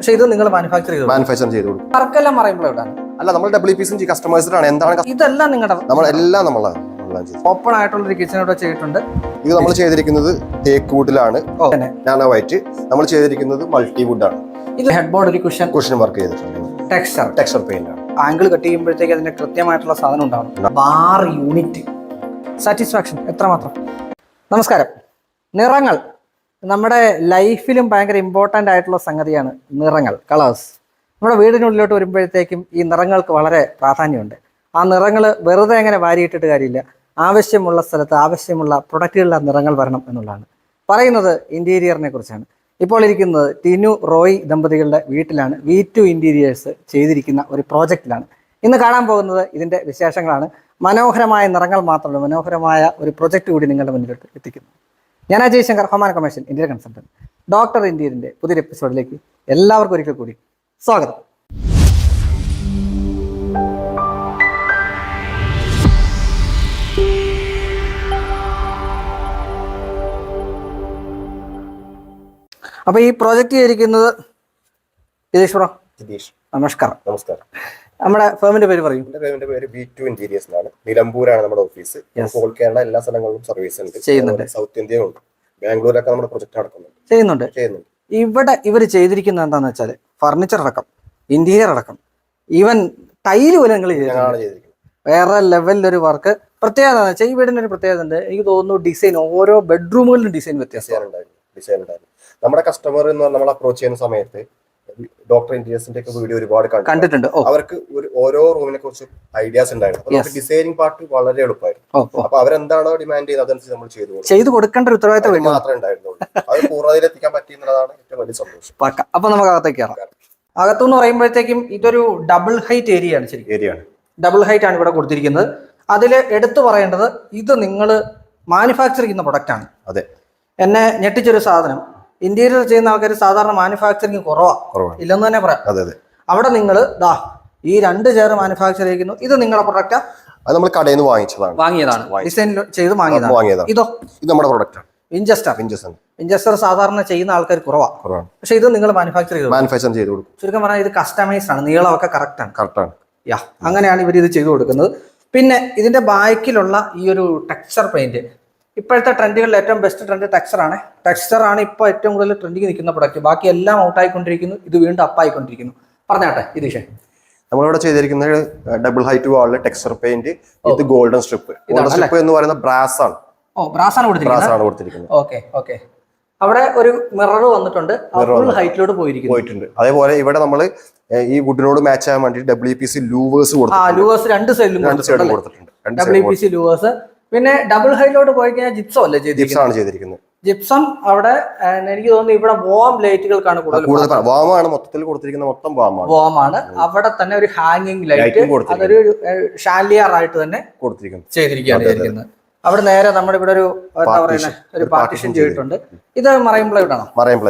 പക്ഷെ ഇത് നിങ്ങൾ മാനുഫാക്ചർ ചെയ്ത് കൊടുക്കും. വർക്കെല്ലാം പറയുമ്പോൾ എവിടെയാണ്? അല്ല, നമ്മൾ WPC കസ്റ്റമൈസ്ഡാണ്. എന്താണ് ഇതെല്ലാം നിങ്ങളുടെ നമ്മളെല്ലാം ഓപ്പൺ ആയിട്ടുള്ള ഒരു കിച്ചനോട് ചെയ്തിട്ടുണ്ട്. ഇത് നമ്മൾ ചെയ്തിരിക്കുന്നത് തേക്ക് വുഡിലാണ്, നാനോ വൈറ്റ്. നമ്മൾ ചെയ്തിരിക്കുന്നത് മൾട്ടി വുഡാണ്. ഇത് ഹെഡ് ബോർഡ് ഒരു കുഷൻ വർക്ക് ചെയ്തിട്ടുണ്ട്. ടെക്സ്ചർ പെയിന്റ് ആണ്. ആംഗിൾ കട്ട് ചെയ്യുമ്പോഴത്തേക്ക് അതിന്റെ കൃത്യമായിട്ടുള്ള സാധനം ഉണ്ടാവും. ബാർ യൂണിറ്റ് സാറ്റിസ്ഫാക്ഷൻ എത്രമാത്രം. നമസ്കാരം. നിറങ്ങൾ നമ്മുടെ ലൈഫിലും ഭയങ്കര ഇമ്പോർട്ടൻ്റ് ആയിട്ടുള്ള സംഗതിയാണ്. നിറങ്ങൾ, കളേഴ്സ്. നമ്മുടെ വീടിനുള്ളിലോട്ട് വരുമ്പോഴത്തേക്കും ഈ നിറങ്ങൾക്ക് വളരെ പ്രാധാന്യമുണ്ട്. ആ നിറങ്ങൾ വെറുതെ അങ്ങനെ വാരിയിട്ടിട്ട് കാര്യമില്ല. ആവശ്യമുള്ള സ്ഥലത്ത് ആവശ്യമുള്ള പ്രൊഡക്റ്റുകളിലെ നിറങ്ങൾ വരണം എന്നുള്ളതാണ്. പറയുന്നത് ഇന്റീരിയറിനെ കുറിച്ചാണ്. ഇപ്പോൾ ഇരിക്കുന്നത് ടിനു റോയ് ദമ്പതികളുടെ വീട്ടിലാണ്. V2 ഇന്റീരിയേഴ്സ് ചെയ്തിരിക്കുന്ന ഒരു പ്രോജക്റ്റിലാണ് ഇന്ന് കാണാൻ പോകുന്നത്. ഇതിൻ്റെ വിശേഷങ്ങളാണ്. മനോഹരമായ നിറങ്ങൾ മാത്രമല്ല, മനോഹരമായ ഒരു പ്രൊജക്റ്റ് കൂടി നിങ്ങളുടെ മുന്നിലോട്ട് എത്തിക്കുന്നു. ഞാൻ Ajay Shankar, home and commercial interior consultant, doctor ഇന്റീരിയറിന്റെ പുതിയൊരു എപ്പിസോഡിലേക്ക് എല്ലാവർക്കും ഒരിക്കൽ കൂടി സ്വാഗതം. അപ്പൊ ഈ പ്രോജക്റ്റ് ചെയ്തിരിക്കുന്നത് ജിതീഷ്. നമസ്കാരം. നമസ്കാരം. നമ്മുടെ ഫേമിന്റെ പേര് പറയും. എന്റെ പേര് V2 ഇന്റീരിയേഴ്സ് ആണ്. നിലമ്പൂരാണ് നമ്മുടെ ഓഫീസ്. ഓൾ കേരള എല്ലാ സ്ഥലങ്ങളിലും സർവീസ് ഉണ്ട്, ചെയ്യുന്നുണ്ട്. സൗത്ത് ഇന്ത്യയിലുണ്ട്, ബാംഗ്ലൂരൊക്കെ നമ്മുടെ പ്രൊജക്ട് നടക്കുന്നുണ്ട്, ചെയ്യുന്നുണ്ട്. ഇവിടെ ഇവർ ചെയ്തിരിക്കുന്നത് എന്താണെന്ന് വെച്ചാൽ ഫർണിച്ചർ അടക്കം, ഇന്റീരിയർ അടക്കം, ഈവൻ ടൈല് പോലും നിങ്ങൾ ചെയ്തിരിക്കുന്നത്. വേറെ ലെവലിലൊരു വർക്ക്. പ്രത്യേകത എന്ന് വെച്ചാൽ ഈ വീടിന് ഒരു പ്രത്യേകത ഉണ്ട്. എനിക്ക് തോന്നുന്നു ഡിസൈൻ, ഓരോ ബെഡ്റൂമുകളിലും ഡിസൈൻ വ്യത്യാസം ഉണ്ടായിരുന്നു. നമ്മുടെ കസ്റ്റമർ നമ്മൾ അപ്രോച്ച് ചെയ്യുന്ന സമയത്ത് ഡോക്ടർ ഇന്റീരിയേഴ്സിന്റെ ഒക്കെ വീഡിയോ ഒരുപാട് കണ്ടിട്ടുണ്ട്. അവർക്ക് ഓരോ റൂമിനെ കുറിച്ച് ഐഡിയാസ് ഉണ്ടായിരുന്നു. ഡിസൈനിങ് പാർട്ട് വളരെ എളുപ്പമായിരുന്നു. അപ്പൊ അവരെന്താണോ ഡിമാൻഡ് ചെയ്യുന്നത് അതനുസരിച്ച് നമ്മൾ ചെയ്തു കൊടുക്കേണ്ട ഒരു ഉത്തരവാദിത്തം മാത്രമേ ഉണ്ടായിരുന്നുള്ളൂ. അത് പൂർണ്ണതയിലെത്തിക്കാൻ പറ്റിയെന്നുള്ളതാണ് ഏറ്റവും വലിയ സന്തോഷം. അപ്പൊ നമുക്ക് അകത്തേക്ക് കയറാം. അകത്തുനിന്ന് പറയുമ്പോഴത്തേക്കും ഇതൊരു ഡബിൾ ഹൈറ്റ് ഏരിയ ആണ്. ശരിക്കും ഡബിൾ ഹൈറ്റ് ആണ് ഇവിടെ കൊടുത്തിരിക്കുന്നത്. അതിൽ എടുത്തു പറയേണ്ടത്, ഇത് നിങ്ങൾ മാനുഫാക്ചർ ചെയ്യുന്ന പ്രൊഡക്റ്റ് ആണ്. അതെ. എന്നെ ഞെട്ടിച്ചൊരു സാധനം, ഇന്റീരിയർ ചെയ്യുന്ന ആൾക്കാർ സാധാരണ മാനുഫാക്ചറിങ് കുറവാണ്, ഇല്ലെന്ന് തന്നെ പറയാം. അവിടെ നിങ്ങൾ ഈ 2 ചെയർ മാനുഫാക്ചർ ചെയ്യുന്നു. ഇത് നിങ്ങളുടെ പ്രൊഡക്റ്റാ? അത് നമ്മൾ കടയിൽ നിന്ന് വാങ്ങിയതാണ്, ഡിസൈൻ ചെയ്ത് വാങ്ങിയതാണ്. ഇതോ? ഇത് നമ്മുടെ പ്രൊഡക്റ്റാണ്. വിഞ്ചസ്റ്റർ സാധാരണ ചെയ്യുന്ന ആൾക്കാർ കുറവാണ്. പക്ഷെ ഇത് നിങ്ങൾ മാനുഫാക്ചർ ചെയ്ത് കൊടുക്കും. ചുരുക്കം പറഞ്ഞാൽ ഇത് കസ്റ്റമൈസ്ഡ് ആണ്. നീളമൊക്കെ കറക്റ്റ് ആണ്. അങ്ങനെയാണ് ഇവർ ഇത് ചെയ്തു കൊടുക്കുന്നത്. പിന്നെ ഇതിന്റെ ബാക്കിലുള്ള ഈ ഒരു ടെക്സ്ചർ പെയിന്റ്, ഇപ്പോഴത്തെ ട്രെൻഡുകളിൽ ഏറ്റവും ബെസ്റ്റ് ട്രെൻഡ് ടെക്സ്ചർ ആണ് ഇപ്പോൾ ഏറ്റവും കൂടുതൽ ട്രെൻഡിങ് നിൽക്കുന്ന പ്രൊഡക്റ്റ്. ബാക്കി എല്ലാം ഔട്ട് ആയിക്കൊണ്ടിരിക്കുന്നു, ഇത് വീണ്ടും അപ്പ് ആയിക്കൊണ്ടിരിക്കുന്നു. പറഞ്ഞാട്ടെ ഇതീഷേ. നമ്മളിവിടെ ചെയ്തിരിക്കുന്നത് ഡബിൾ ഹൈറ്റ് വാളിൽ ടെക്സ്ചർ പെയിന്റ്, ഇത് ഗോൾഡൻ സ്ട്രിപ്പ് എന്ന് പറയുന്ന ബ്രാസ് ആണ്. ബ്രാസ് ആണ് കൊടുത്തിരിക്കുന്നത്. ഓക്കെ. അവിടെ ഒരു മിറർ വന്നിട്ടുണ്ട്, ഫുൾ ഹൈറ്റിലോട്ട് പോയിട്ടുണ്ട്. അതേപോലെ ഇവിടെ നമ്മൾ ഈ വുഡിനോട് മാച്ച് ആവാൻ വേണ്ടി WPC ലൂവേഴ്സ് ലൂവേഴ്സ് 2 സൈഡിലും കൊടുത്തിട്ടുണ്ട്. WPC louvres. പിന്നെ ഡബിൾ ഹൈറ്റിലോട്ട് പോയി കഴിഞ്ഞാൽ ജിപ്സം അല്ലേ ചെയ്തിരിക്കുന്നത്? ജിപ്സം അവിടെ എനിക്ക് തോന്നുന്നു ഇവിടെ വോം ലൈറ്റുകൾക്കാണ് കൂടുതൽ. വാമാണ് മൊത്തത്തിൽ കൊടുത്തിരിക്കുന്നത്, മൊത്തം വാമാണ്. അവിടെ തന്നെ ഒരു ഹാങ്ങിങ് ലൈറ്റ്, അതൊരു ഷാലിയർ ആയിട്ട് തന്നെ ചെയ്തിരിക്കുകയാണ്. അവിടെ നേരെ നമ്മുടെ ഇവിടെ ഒരു എന്താ പറയുന്നത്, ഒരു പാർട്ടീഷൻ ചെയ്തിട്ടുണ്ട്. ഇത് മറൈൻ പ്ലൈവുഡ് ആണോ?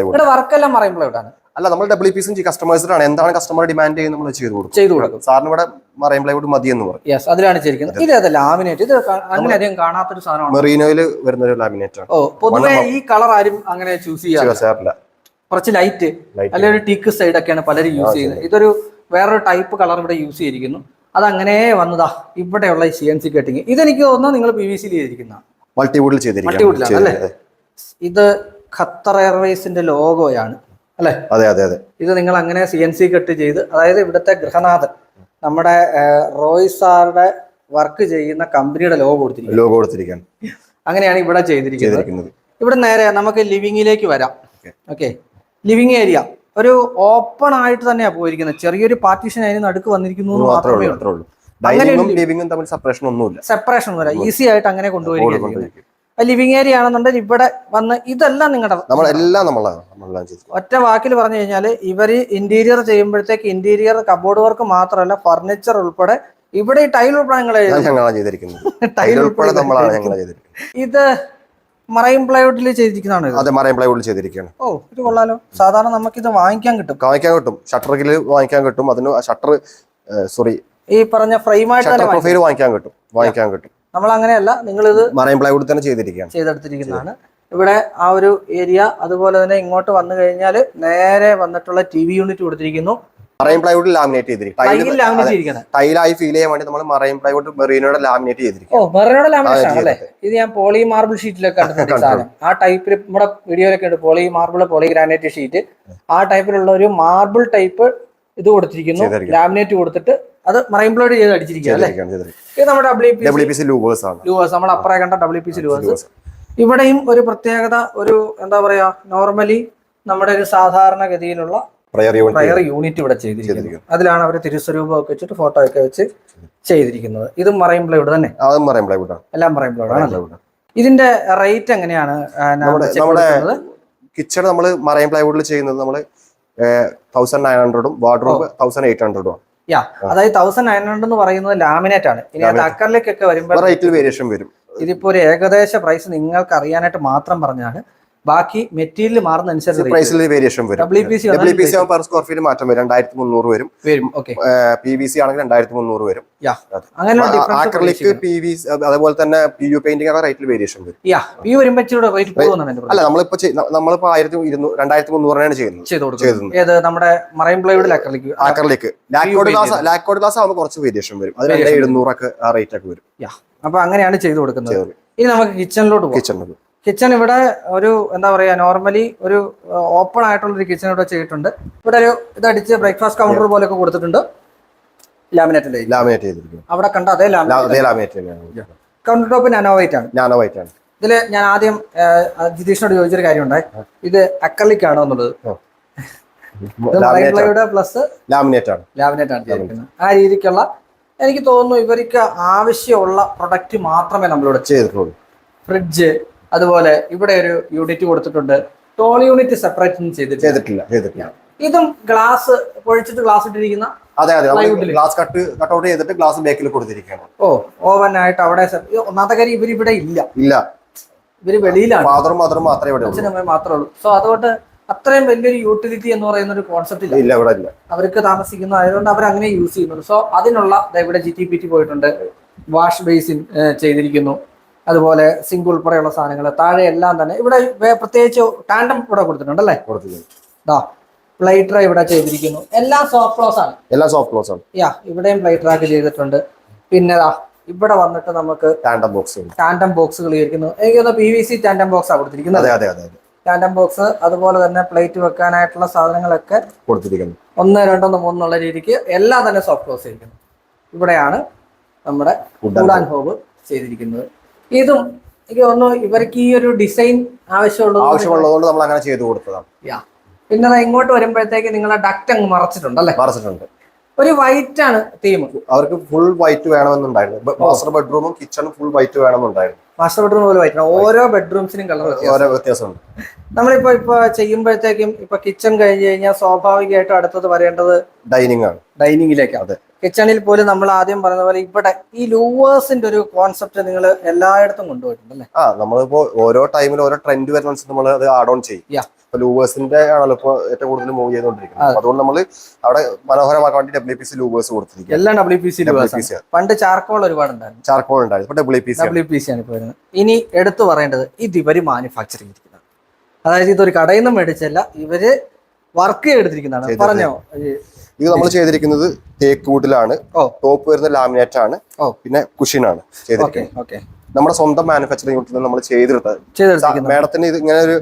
ഇവിടെ വർക്കെല്ലാം മറൈൻ പ്ലൈവുഡ് ആണ്. അല്ല, നമ്മൾ WPC കസ്റ്റമൈസ്ഡാണ്. എന്താണ് കസ്റ്റമർ ഡിമാൻഡ് ചെയ്യുന്നത് നമ്മൾ ചെയ്തു കൊടുക്കും. സാറിന് ഇവിടെ മറൈൻ പ്ലൈവുഡ് മതി എന്ന് പറയും. അതിലാണ് ചെയ്തിരിക്കുന്നത്. ഇത് അതല്ല ലാമിനേറ്റ്, ഇത് അങ്ങനെ അധികം കാണാത്തൊരു സാധനമാണ്. മെറീനോയിൽ വരുന്ന ഒരു ലാമിനേറ്റ് ആണ്. പൊതുവെ ഈ കളർ ആരും അങ്ങനെ ചൂസ് ചെയ്യാറില്ല. കുറച്ച് ലൈറ്റ് അല്ലെങ്കിൽ ഒരു ടീക്ക് സൈഡ് ഒക്കെയാണ് പലരും യൂസ് ചെയ്യുന്നത്. ഇതൊരു വേറൊരു ടൈപ്പ് കളർ ഇവിടെ യൂസ് ചെയ്തിരിക്കുന്നു. അതങ്ങനെ വന്നതാ ഇവിടെയുള്ള ഈ CNC കട്ടിങ്. ഇതെനിക്ക് തോന്നുന്നു നിങ്ങൾ PVC ചെയ്തിരിക്കുന്ന മൾട്ടിവുഡിൽ ചെയ്തിരിക്കുന്നത്. ഇത് ഖത്തർ എയർവേസിന്റെ ലോഗോയാണ് അല്ലെ? അതെ. ഇത് നിങ്ങൾ അങ്ങനെ CNC കട്ട് ചെയ്ത്, അതായത് ഇവിടുത്തെ ഗൃഹനാഥൻ നമ്മുടെ റോയ് സാറുടെ വർക്ക് ചെയ്യുന്ന കമ്പനിയുടെ ലോഗോ കൊടുത്തിരിക്കുകയാണ്. അങ്ങനെയാണ് ഇവിടെ ചെയ്തിരിക്കുന്നത്. ഇവിടെ നേരെ നമുക്ക് ലിവിങ്ങിലേക്ക് വരാം. ഓക്കെ, ലിവിങ് ഏരിയ ഒരു ഓപ്പൺ ആയിട്ട് തന്നെയാ പോയിരിക്കുന്നത്. ചെറിയൊരു പാർട്ടീഷൻ അതിന് നടുക്ക് വന്നിരിക്കുന്നു മാത്രമേ ഉള്ളൂ. സെപ്പറേഷൻ ഒന്നുമില്ല. ഈസി ആയിട്ട് അങ്ങനെ കൊണ്ടുപോയിരിക്കുന്നത്. ലിവിങ് ഏരിയ ആണെന്നുണ്ടെങ്കിൽ ഇവിടെ വന്ന് ഇതെല്ലാം നിങ്ങളുടെ ഒറ്റ വാക്കിൽ പറഞ്ഞു കഴിഞ്ഞാൽ, ഇവര് ഇന്റീരിയർ ചെയ്യുമ്പോഴത്തേക്ക് ഇന്റീരിയർ കബോർഡ് വർക്ക് മാത്രമല്ല, ഫർണിച്ചർ ഉൾപ്പെടെ ഇവിടെ ഈ ടൈൽ ഉൾപ്പെടെ ഇത് മറൈൻ പ്ലൈവുഡിൽ ചെയ്തിരിക്കുന്നതാണ്. ഇത് കൊള്ളാലോ. സാധാരണ നമുക്ക് ഇത് വാങ്ങിക്കാൻ കിട്ടും. ഷട്ടറിൽ വാങ്ങിക്കാൻ കിട്ടും. അതിന് ഷട്ടർ ഈ പറഞ്ഞ ഫ്രെയിമായിട്ട് വാങ്ങിക്കാൻ കിട്ടും. നമ്മൾ അങ്ങനെയല്ല, നിങ്ങൾ ഇത് മറൈൻ പ്ലൈവുഡ് തന്നെ ചെയ്തെടുത്തിരിക്കുന്നതാണ്. ഇവിടെ ആ ഒരു ഏരിയ, അതുപോലെ തന്നെ ഇങ്ങോട്ട് വന്നു കഴിഞ്ഞാൽ നേരെ വന്നിട്ടുള്ള TV യൂണിറ്റ് കൊടുത്തിരിക്കുന്നു. മറൈൻ പ്ലൈവുഡ് ലാമിനേറ്റ് ചെയ്തിരിക്കും. ടൈലായി ഫീൽ ചെയ്യാൻ വേണ്ടി നമ്മൾ മറൈൻ പ്ലൈവുഡ് മെറീനോടെ ലാമിനേറ്റ് ചെയ്തിരിക്കും. മെറീനോടെ ലാമിനേഷൻ ആണല്ലേ? ഇത് ഞാൻ പോളി മാർബിൾ ഷീറ്റിലൊക്കെ കണ്ടിട്ടുണ്ട് സാധനം. ആ ടൈപ്പിൽ നമ്മുടെ വീഡിയോയിലൊക്കെ ഉണ്ട്, poly marble, poly granite sheet. ആ ടൈപ്പിലുള്ള ഒരു മാർബിൾ ടൈപ്പ് ഇത് കൊടുത്തിരിക്കുന്നു, ലാമിനേറ്റ് കൊടുത്തിട്ട് അത് മറൈൻ പ്ലൈവുഡ് ചെയ്ത് അടിച്ചിരിക്കുക അല്ലേ? ഇത് നമ്മുടെ WPC ലൂവേഴ്സ് ആണ്. നമ്മൾ അപ്പുറം കണ്ട WPC ലൂവേഴ്സ്. ഇവിടെയും ഒരു പ്രത്യേകത, ഒരു എന്താ പറയാ, നോർമലി നമ്മുടെ ഒരു സാധാരണഗതിയിലുള്ള പ്രയർ യൂണിറ്റ് ഇവിടെ ചെയ്തിരിക്കുന്നു. അതിലാണ് അവർ തിരുസ്വരൂപം ഒക്കെ വെച്ചിട്ട് ഫോട്ടോ ഒക്കെ വെച്ച് ചെയ്തിരിക്കുന്നത്. ഇതും മറൈൻ പ്ലൈവുഡ് തന്നെ, എല്ലാം മറൈൻ പ്ലൈവുഡ് ആണ്. ഇതിന്റെ റേറ്റ് എങ്ങനെയാണ്? നമ്മുടെ കിച്ചൺ നമ്മൾ മറൈൻ പ്ലൈവുഡിൽ ചെയ്യുന്നത് നമ്മൾ 1900 വാർഡ്രോബ് 1800. അതായത് 1900 എന്ന് പറയുന്നത് ലാമിനേറ്റ് ആണ്. ഇനി അത് അക്കറിലേക്കൊക്കെ വരുമ്പോൾ റേറ്റിൽ വേരിയേഷൻ വരും. ഇതിപ്പോ ഒരു ഏകദേശ പ്രൈസ് നിങ്ങൾക്ക് അറിയാനായിട്ട് മാത്രം പറഞ്ഞാണ്. ബാക്കി മെറ്റീരിയൽ മാറുന്നതനുസരിച്ച് പ്രൈസിൽ വേരിയേഷൻ വരും. WPC പെർ സ്ക്വയർ ഫീറ്റ് മാറ്റം വരും. 2300 വരും. PVC ആണെങ്കിൽ 2300 വരും. അക്രിലിക്, PVC, അതുപോലെ തന്നെ PU പെയിന്റിംഗ് ഒക്കെ റേറ്റിൽ വേരിയേഷൻ വരും. അല്ല, നമ്മളിപ്പോ 2300 ചെയ്യുന്നത്. നമ്മുടെ മറൈൻ പ്ലൈവുഡിൽ അക്രിലിക് ലാക്കോഡ് ഗ്ലാസ് ആകുമ്പോൾ കുറച്ച് വേരിയേഷൻ വരും. അത് 2700 ഒക്കെ ആ റേറ്റ് ഒക്കെ വരും. അപ്പൊ അങ്ങനെയാണ് ചെയ്തു കൊടുക്കുന്നത്. ഇനി നമുക്ക് കിച്ചണിലോട്ട് പോകാം. കിച്ചൺ ഇവിടെ ഒരു എന്താ പറയാ, നോർമലി ഒരു ഓപ്പൺ ആയിട്ടുള്ള ഒരു കിച്ചൺ ഇവിടെ ചെയ്തിട്ടുണ്ട്. ഇവിടെ ഒരു ഇതടിച്ച് ബ്രേക്ക്ഫാസ്റ്റ് കൗണ്ടർ പോലെയൊക്കെ കൊടുത്തിട്ടുണ്ട്. ലാമിനേറ്റ് ചെയ്തിരിക്കും. അവിടെ കണ്ട അതേ laminate. Counter top nano white ആണ്. ഇതില് ഞാൻ ആദ്യം ജിതീഷിനോട് ചോദിച്ചൊരു കാര്യം ഉണ്ടായി, ഇത് അക്രലിക് ആണോ എന്നുള്ളത്. പ്ലസ് ലാമിനേറ്റ് ആണ് ചെയ്തിരിക്കുന്നത്. ആ രീതിക്കുള്ള, എനിക്ക് തോന്നുന്നു ഇവർക്ക് ആവശ്യമുള്ള പ്രൊഡക്റ്റ് മാത്രമേ നമ്മളിവിടെ ചെയ്തിട്ടുള്ളൂ. ഫ്രിഡ്ജ്, അതുപോലെ ഇവിടെ ഒരു യൂണിറ്റ് കൊടുത്തിട്ടുണ്ട്. ടോൾ യൂണിറ്റ് സെപ്പറേറ്റ് ചെയ്തിട്ടില്ല. ഇതും ഗ്ലാസ് പൊഴിച്ചിട്ട് ഗ്ലാസ് ഇട്ടിരിക്കുന്ന, ഗ്ലാസ് കട്ട് ഔട്ട് ചെയ്തിട്ട് ഗ്ലാസ് ബേക്കിൽ കൊടുത്തിരിക്കുകയാണ്. ഓവൻ ആയിട്ട് അവിടെ. ഒന്നാമത്തെ കാര്യം ഇവരിവിടെ ഇല്ല, ഇവര് വെളിയിലാണ്, മാത്രമേ ഉള്ളൂ. സോ അതുകൊണ്ട് അത്രയും വലിയൊരു യൂട്ടിലിറ്റി എന്ന് പറയുന്ന ഒരു കോൺസെപ്റ്റ് ഇല്ല അവർക്ക് താമസിക്കുന്ന, ആയതുകൊണ്ട് അവർ അങ്ങനെ യൂസ് ചെയ്യുന്നുണ്ട്. സോ അതിനുള്ള ഇവിടെ GTPT പോയിട്ടുണ്ട്. വാഷ് ബേസിൻ ചെയ്തിരിക്കുന്നു, അതുപോലെ സിങ്ക് ഉൾപ്പെടെയുള്ള സാധനങ്ങൾ താഴെ എല്ലാം തന്നെ. ഇവിടെ പ്രത്യേകിച്ച് ടാൻഡം ഇവിടെ കൊടുത്തിട്ടുണ്ടല്ലേ? പ്ലേറ്റ് ഇവിടെ ചെയ്തിരിക്കുന്നു. എല്ലാം സോഫ്റ്റ് ക്ലോസ് ആണ്. ഇവിടെയും പ്ലേറ്റ് റാക്ക് ചെയ്തിട്ടുണ്ട്. പിന്നെ ഇവിടെ വന്നിട്ട് നമുക്ക് ടാൻഡം ബോക്സുകൾ ഇരിക്കുന്നു. എനിക്ക് തോന്നുന്നു PVC ടാൻഡം ബോക്സ് ആണ് കൊടുത്തിരിക്കുന്നത്. ടാൻഡം ബോക്സ്, അതുപോലെ തന്നെ പ്ലേറ്റ് വെക്കാനായിട്ടുള്ള സാധനങ്ങളൊക്കെ കൊടുത്തിരിക്കുന്നു. 1, 2, 3 എന്നുള്ള രീതിക്ക് എല്ലാം തന്നെ സോഫ്റ്റ് ക്ലോസ് ചെയ്തിരിക്കുന്നു. ഇവിടെയാണ് നമ്മുടെ ഫുഡ് ആൻഡ് ഹോബ് ചെയ്തിരിക്കുന്നത്. ഇതും എനിക്ക് തോന്നുന്നു ഇവർക്ക് ഈ ഒരു ഡിസൈൻ ആവശ്യമുള്ളതുകൊണ്ട് നമ്മൾ അങ്ങനെ ചെയ്തു കൊടുത്തതാണ്. പിന്നെ ഇങ്ങോട്ട് വരുമ്പോഴത്തേക്ക് നിങ്ങളെ ഡക്റ്റ് അങ്ങ് മറച്ചിട്ടുണ്ട്. ഒരു വൈറ്റ് ആണ് തീം. അവർക്ക് ഫുൾ വൈറ്റ് വേണമെന്നുണ്ടായിരുന്നു. മാസ്റ്റർ ബെഡ്റൂമും കിച്ചണും ഫുൾ വൈറ്റ് വേണമെന്നുണ്ടായിരുന്നു. മാസ്റ്റർ ബെഡ്റൂം പോലെ വൈറ്റ് ആണ്. ഓരോ ബെഡ്റൂംസിനും കളർ വ്യത്യാസമുണ്ട്. ഇപ്പൊ ചെയ്യുമ്പോഴത്തേക്കും ഇപ്പൊ കിച്ചൺ കഴിഞ്ഞ് കഴിഞ്ഞാൽ സ്വാഭാവികമായിട്ടും അടുത്തത് വരേണ്ടത് ഡൈനിങ്ങിലേക്കാണ്. കിച്ചണിൽ പോലും നമ്മൾ ആദ്യം പറഞ്ഞ പോലെ ഇവിടെ ഈ ലൂവേഴ്സിന്റെ ഒരു കോൺസെപ്റ്റ് നിങ്ങൾ എല്ലായിടത്തും കൊണ്ടുപോയിട്ടുണ്ടല്ലേ? നമ്മളിപ്പോ ഓരോ ടൈമിൽ ഓരോ ട്രെൻഡ് വരുന്ന നമ്മൾ അത് ആഡ് ഓൺ ചെയ്യും. ലൂവേഴ്സിന്റെ ആണല്ലോ ഇപ്പൊ ഏറ്റവും കൂടുതൽ മൂവ് ചെയ്തുകൊണ്ടിരിക്കുന്നത്. അതുകൊണ്ട് നമ്മൾ അവിടെ മനോഹരമാക്കാൻ വേണ്ടി WPC ലൂവേഴ്സ് കൊടുത്തിരിക്കും. എല്ലാം WPC. പണ്ട് ചാർക്കോൾ ഒരുപാടുണ്ടായിരുന്നു. WPC ആണ് ഇപ്പോൾ വരുന്നത്. ഇനി എടുത്തു പറയേണ്ടത്, ഇത് ഇവര് മാനുഫാക്ചർ ചെയ്തിരിക്കുന്നത്. അതായത് ഇതൊരു കടയിൽ നിന്ന് മേടിച്ചല്ല, ഇവര് വർക്ക് ചെയ്തെടുത്തിരിക്കുന്നതാണ്. പറഞ്ഞോ, ഇത് നമ്മൾ ചെയ്തിരിക്കുന്നത് തേക്ക് വുഡിലാണ്. ടോപ്പ് വരുന്ന ലാമിനേറ്റ് ആണ്. പിന്നെ കുഷിനാണ് ചെയ്തിരിക്കുന്നത്. നമ്മുടെ സ്വന്തം മാനുഫാക്ചറിംഗ് യൂണിറ്റിൽ നമ്മൾ ചെയ്തെടുത്തത്. മാഡത്തിന് ഇത് ഇങ്ങനെ ഒരു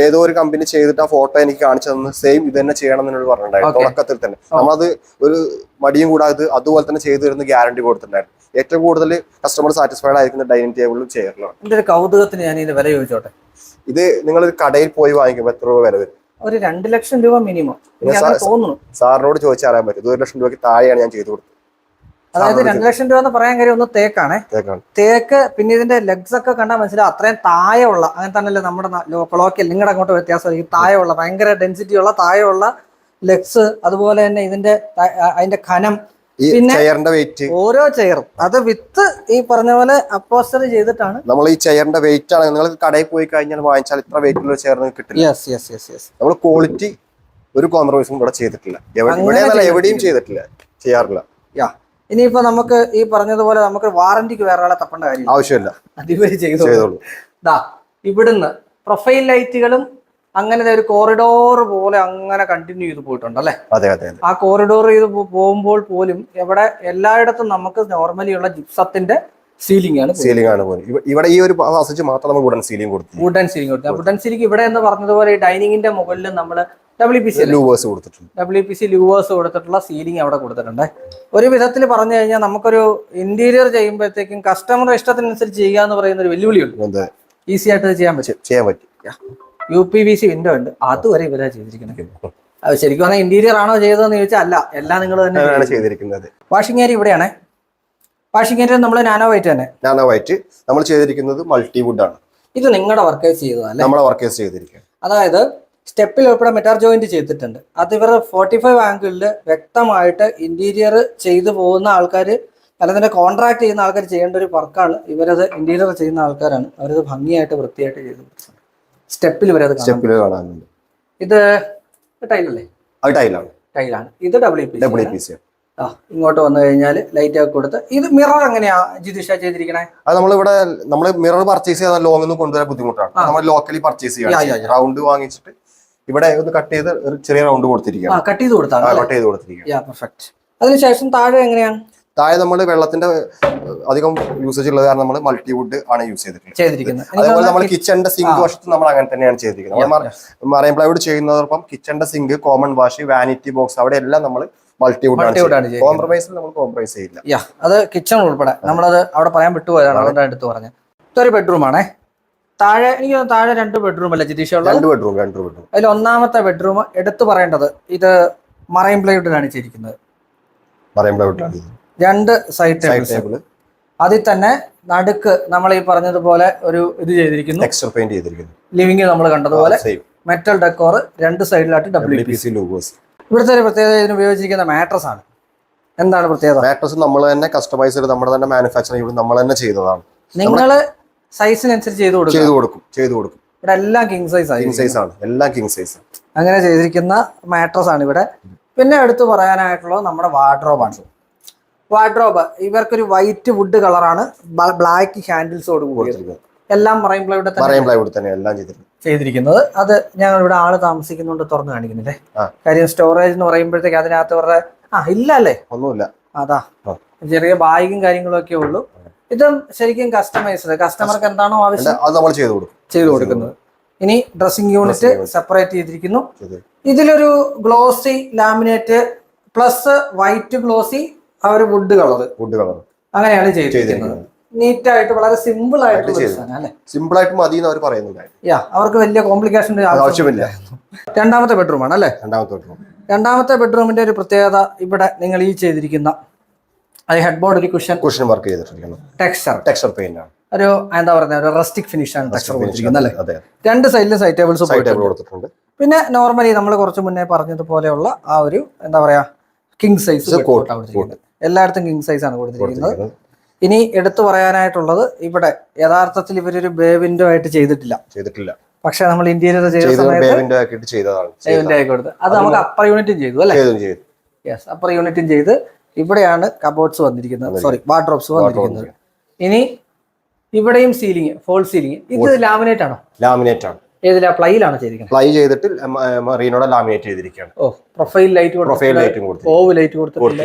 ഏതോ ഒരു കമ്പനി ചെയ്തിട്ട് ആ ഫോട്ടോ എനിക്ക് കാണിച്ചു തന്നു, സെയിം ഇത് തന്നെ ചെയ്യണം എന്നോട് പറഞ്ഞിട്ടുണ്ടായിരുന്നു തുടക്കത്തിൽ തന്നെ. നമ്മളത് ഒരു മടിയും കൂടാതെ അതുപോലെ തന്നെ ചെയ്തു തരുന്ന ഗ്യാരണ്ടി കൊടുത്തിട്ടുണ്ടായിരുന്നു. ഏറ്റവും കൂടുതൽ കസ്റ്റമർ സാറ്റിസ്ഫൈഡ് ആയിരിക്കുന്ന ഡൈനിങ് ടേബിളും ചെയറിലാണ്. എന്റെ ഒരു കൗതുകത്തിന് ഞാൻ ഇത് വില ചോദിച്ചോട്ടെ. ഇത് നിങ്ങൾ ഒരു കടയിൽ പോയി വാങ്ങിക്കുമ്പോൾ എത്ര രൂപ വില വരും? ഒരു 2 ലക്ഷം രൂപ മിനിമം തോന്നുന്നു. സാറിനോട് ചോദിച്ചറിയാൻ പറ്റും. 1 ലക്ഷം രൂപയ്ക്ക് താഴെയാണ് ഞാൻ ചെയ്തു കൊടുത്തത്. അതായത് 2 ലക്ഷം രൂപ എന്ന് പറയാൻ കാര്യം ഒന്ന് തേക്കാണ്. തേക്ക് പിന്നെ ഇതിന്റെ ലെഗ്സ് ഒക്കെ കണ്ടാൽ മനസ്സിലാവും. അത്രയും താഴെയുള്ള, അങ്ങനെ തന്നെയല്ലേ നമ്മുടെ കൊളോക്കിയൽ നിങ്ങളുടെ അങ്ങോട്ട് വ്യത്യാസമായിരിക്കും. താഴെയുള്ള ഭയങ്കര ഡെൻസിറ്റി ഉള്ള താഴെയുള്ള ലെഗ്സ്, അതുപോലെ തന്നെ അതിന്റെ ഖനം, പിന്നെ ഓരോ ചെയറും അത് വിത്ത് ഈ പറഞ്ഞ പോലെ അപ്പോസ്റ്റർ ചെയ്തിട്ടാണ്. നമ്മൾ ഈ ചെയറിന്റെ വെയിറ്റ് ആണ് നിങ്ങൾ കടയിൽ പോയി കഴിഞ്ഞാൽ വാങ്ങിച്ചാൽ ഇത്ര വെയിറ്റ് ഉള്ള ചെയർ കിട്ടില്ല. നമ്മൾ ക്വാളിറ്റി ഒരു കോംപ്രമൈസും ഇവിടെ ചെയ്തിട്ടില്ല. എവിടെയും ചെയ്യാറില്ല. ഇനിയിപ്പോ നമുക്ക് ഈ പറഞ്ഞതുപോലെ നമുക്ക് വാറന്റിക്ക് വേറെ ആളെ തപ്പേണ്ട കാര്യം ആവശ്യമില്ല. അതിവര് ചെയ്തോളൂ. ഇവിടുന്ന് പ്രൊഫൈൽ ലൈറ്റുകളും അങ്ങനെ ഒരു കോറിഡോർ പോലെ അങ്ങനെ കണ്ടിന്യൂ ചെയ്ത് പോയിട്ടുണ്ട് അല്ലെ? അതെ അതെ. ആ കോറിഡോർ ചെയ്ത് പോകുമ്പോൾ പോലും എവിടെ എല്ലായിടത്തും നമുക്ക് നോർമലി ഉള്ള ജിപ്സത്തിന്റെ സീലിംഗ് ആണ് ഇവിടെ ഈ ഒരു പാസേജ് മാത്രം നമ്മൾ വുഡൻ സീലിംഗ് കൊടുത്തു. വുഡൻ സീലിംഗ് ഇവിടെ എന്ന് പറഞ്ഞതുപോലെ ഈ ഡൈനിങ്ങിന്റെ മുകളിൽ നമ്മൾ WPC ലൂവേഴ്സ് കൊടുത്തിട്ടുള്ള സീലിംഗ് അവിടെ കൊടുത്തിട്ടുണ്ട്. ഒരു വിധത്തിൽ പറഞ്ഞു കഴിഞ്ഞാൽ നമുക്കൊരു ഇന്റീരിയർ ചെയ്യുമ്പോഴത്തേക്കും കസ്റ്റമറുടെ ഇഷ്ടത്തിനനുസരിച്ച് ചെയ്യുക എന്ന് പറയുന്ന ഒരു വെല്ലുവിളിയുണ്ട്. ഈസി ആയിട്ട് ചെയ്യാൻ പറ്റും. UPVC വിൻഡോ ഉണ്ട്, അതുവരെ ഇവരാ ചെയ്തിരിക്കുന്നത്. അത് ശരിക്കും പറഞ്ഞാൽ ഇന്റീരിയർ ആണോ ചെയ്തതെന്ന് ചോദിച്ചാൽ അല്ല, എല്ലാം നിങ്ങൾ തന്നെ ചെയ്തിരിക്കുന്നത്. വാഷിംഗ് ഏരിയ ഇവിടെയാണ്. വാഷിംഗ് ഏരിയ നമ്മൾ നാനോ വൈറ്റ് നമ്മൾ ചെയ്തിരിക്കുന്നത് മൾട്ടിവുഡ് ആണ്. ഇത് നിങ്ങളുടെ വർക്കേഴ്സ് ചെയ്തതല്ലേ? നമ്മളെ വർക്കേഴ്സ് ചെയ്തിരിക്കുന്നത്. അതായത് സ്റ്റെപ്പിൽ ഉൾപ്പെടെ മെറ്റാർ ജോയിന്റ് ചെയ്തിട്ടുണ്ട്. അത് ഇവർ 45 ആംഗിളിൽ വ്യക്തമായിട്ട് ഇന്റീരിയർ ചെയ്തു പോകുന്ന ആൾക്കാർ, അല്ലെങ്കിൽ കോൺട്രാക്ട് ചെയ്യുന്ന ആൾക്കാർ ചെയ്യേണ്ട ഒരു വർക്കാണ്. ഇവരത് ഇന്റീരിയർ ചെയ്യുന്ന ആൾക്കാരാണ്. അവരത് ഭംഗിയായിട്ട് വൃത്തിയായിട്ട് ചെയ്തു. സ്റ്റെപ്പിൽ ഇവരത് കാണാനുണ്ട്. ഇത് ടൈലല്ലേ? ടൈലാണ്. ഇത് WPC. ഇങ്ങോട്ട് വന്നു കഴിഞ്ഞാൽ ലൈറ്റ് ഒക്കെ കൊടുത്ത് ഇത് മിറർ എങ്ങനെയാ ജിതിഷ ചെയ്തിരിക്കണേ? അത് നമ്മള് മിറർ പർച്ചേസ് ചെയ്യാൻ ലോങ് ഒന്നും കൊണ്ടുവരാൻ ബുദ്ധിമുട്ടാണ്. നമ്മൾ ലോക്കലി പർച്ചേസ് ചെയ്യാം. റൗണ്ട് വാങ്ങിച്ചിട്ട് ഇവിടെ ഒന്ന് കട്ട് ചെയ്ത് ഒരു ചെറിയ റൗണ്ട് കൊടുത്തിരിക്കുകയാണ്. കട്ട് ചെയ്ത് കൊടുത്തിരിക്കുകയാണ്. അതിനുശേഷം താഴെ എങ്ങനെയാണ്? താഴെ നമ്മൾ വെള്ളത്തിന്റെ അധികം യൂസേജ് ഉള്ളത് കാരണം നമ്മൾ മൾട്ടിവുഡ് ആണ് യൂസ് ചെയ്തിരിക്കുന്നത്. അതുപോലെ നമ്മൾ കിച്ചന്റെ സിങ്ക് വശത്ത് നമ്മൾ അങ്ങനെ തന്നെയാണ് ചെയ്തിരിക്കുന്നത്. മറൈൻ പ്ലൈവുഡ് ചെയ്യുന്നതോടൊപ്പം കിച്ചന്റെ sink, common wash, vanity box അവിടെ എല്ലാം നമ്മൾ മൾട്ടിവുഡ് ആണ്. കോംപ്രമൈസ് ചെയ്യില്ല. അത് കിച്ചൺ ഉൾപ്പെടെ നമ്മളത് അവിടെ പറയാൻ വിട്ടുപോയതാണ്, അതുകൊണ്ട് എടുത്ത് പറഞ്ഞത്. ഇതൊരു ബെഡ്റൂം ആണേ. താഴെ എനിക്ക് താഴെ 2 ബെഡ്റൂം അല്ലേ ജിതീഷ്? 2 ബെഡ്റൂം. അതിൽ ഒന്നാമത്തെ ബെഡ്റൂം എടുത്തു പറയേണ്ടത് ഇത് മറൈൻ പ്ലൈവുഡിലാണ് ചെയ്തിരിക്കുന്നത്. 2 സൈഡ് ടേബിൾ. അതിൽ തന്നെ നടുക്ക് നമ്മൾ ഈ പറഞ്ഞതുപോലെ ഒരു ഇത് ചെയ്തിരിക്കുന്നു. ലിവിംഗ് നമ്മൾ കണ്ടതുപോലെ മെറ്റൽ ഡെക്കോർ 2 സൈഡിലായിട്ട് WPC ലൂവേഴ്സ്. ഇവിടുത്തെ ഒരു പ്രത്യേകത ഇതിന് ഉപയോഗിച്ചിരിക്കുന്ന മാട്രസ് ആണ്. എന്താണ് പ്രത്യേകത? മാട്രസ് നമ്മൾ തന്നെ കസ്റ്റമൈസ് ചെയ്ത് നമ്മുടെ തന്നെ മാനുഫാക്ചറിംഗ് നമ്മൾ തന്നെ ചെയ്തതാണ്. നിങ്ങള് സൈസിനനുസരിച്ച് ചെയ്തു കൊടുക്കും. ഇവിടെ എല്ലാം കിങ് സൈസ് അങ്ങനെ ചെയ്തിരിക്കുന്ന മാട്രസ് ആണ് ഇവിടെ. പിന്നെ എടുത്തു പറയാനായിട്ടുള്ളത് നമ്മുടെ വാർഡ്രോബാണ്. ഇവർക്കൊരു വൈറ്റ് വുഡ് കളറാണ്, ബ്ലാക്ക് ഹാൻഡിൽസോട് കൂടി. എല്ലാം മറൈൻ പ്ലൈവുഡ് തന്നെ ചെയ്തിരിക്കുന്നത്. അത് ഞങ്ങൾ ഇവിടെ ആള് താമസിക്കുന്നുണ്ട്, തുറന്നു കാണിക്കുന്നില്ലേ? കാര്യം സ്റ്റോറേജ് എന്ന് പറയുമ്പോഴത്തേക്ക് അതിനകത്ത് ഇവരുടെ ഇല്ല അല്ലേ? ഒന്നുമില്ല. അതാ ചെറിയ ബാഗും കാര്യങ്ങളും ഒക്കെ ഉള്ളൂ. ഇതും ശരിക്കും കസ്റ്റമൈസ്ഡ്, കസ്റ്റമർക്ക് എന്താണോ ആവശ്യം ചെയ്തു കൊടുക്കുന്നത്. ഇനി ഡ്രസ്സിംഗ് യൂണിറ്റ് സെപ്പറേറ്റ് ചെയ്തിരിക്കുന്നു. ഇതിലൊരു glossy laminate plus white glossy wood colour അങ്ങനെയാണ് ചെയ്തിരിക്കുന്നത്. നീറ്റായിട്ട് വളരെ സിമ്പിൾ ആയിട്ട് മതി എന്ന് അവർ പറയുന്നുണ്ട്. അവർക്ക് വലിയ കോംപ്ലിക്കേഷൻ ആവശ്യമില്ല. രണ്ടാമത്തെ ബെഡ്റൂം ആണ് അല്ലേ? രണ്ടാമത്തെ ബെഡ്റൂമിന്റെ ഒരു പ്രത്യേകത ഇവിടെ നിങ്ങൾ ഈ ചെയ്തിരിക്കുന്ന ഹെഡ് ബോർഡ് ഒരു കുഷൻ വർക്ക് ചെയ്തിട്ടുണ്ട്. ടെക്സ്ചർ പെയിന്റ് ആണ്. ഒരു എന്താ പറയുക, ഒരു റസ്റ്റിക് ഫിനിഷ് ആണ് ടെക്സ്ചർ കൊടുത്തിരിക്കുന്നത് അല്ലേ? 2 സൈഡിലും സൈഡ് ടേബിൾസ് കൊടുത്തിട്ടുണ്ട്. പിന്നെ നോർമലി നമ്മൾ കുറച്ച് മുന്നേ പറഞ്ഞതുപോലെയുള്ള ആ ഒരു എന്താ പറയാ കിങ് സൈസ് എല്ലായിടത്തും കിങ് സൈസ് ആണ് കൊടുത്തിരിക്കുന്നത്. ഇനി എടുത്തു പറയാനായിട്ടുള്ളത് ഇവിടെ യഥാർത്ഥത്തിൽ ഇവരൊരു ബേ വിൻഡോ ആയിട്ട് ചെയ്തിട്ടില്ല. പക്ഷെ നമ്മൾ ഇന്റീരിയർ ചെയ്ത സമയത്ത് കൊടുത്ത് അത് നമുക്ക് അപ്പർ യൂണിറ്റും ചെയ്തു അല്ലേ? യെസ്, അപ്പർ യൂണിറ്റും ചെയ്ത് ഇവിടെയാണ് കബോർഡ്സ് വന്നിരിക്കുന്നത്, സോറി വാർഡ്രോബ്സ് വന്നിരിക്കുന്നത്. ഇനി ഇവിടെയും സീലിംഗ്, ഫോൾ സീലിംഗ്. ഇത് ലാമിനേറ്റ് ആണോ? ലാമിനേറ്റ് ആണ്. ഏതിലാ? പ്ലൈയിലാണ് ചെയ്തിരിക്കുന്നത്. പ്ലൈ ചെയ്തിട്ട് മറീനോടെ ലാമിനേറ്റ് ചെയ്തിരിക്കുകയാണ്. പ്രൊഫൈൽ ലൈറ്റ് ഓവ് ലൈറ്റ് കൊടുത്തിട്ടുണ്ട്.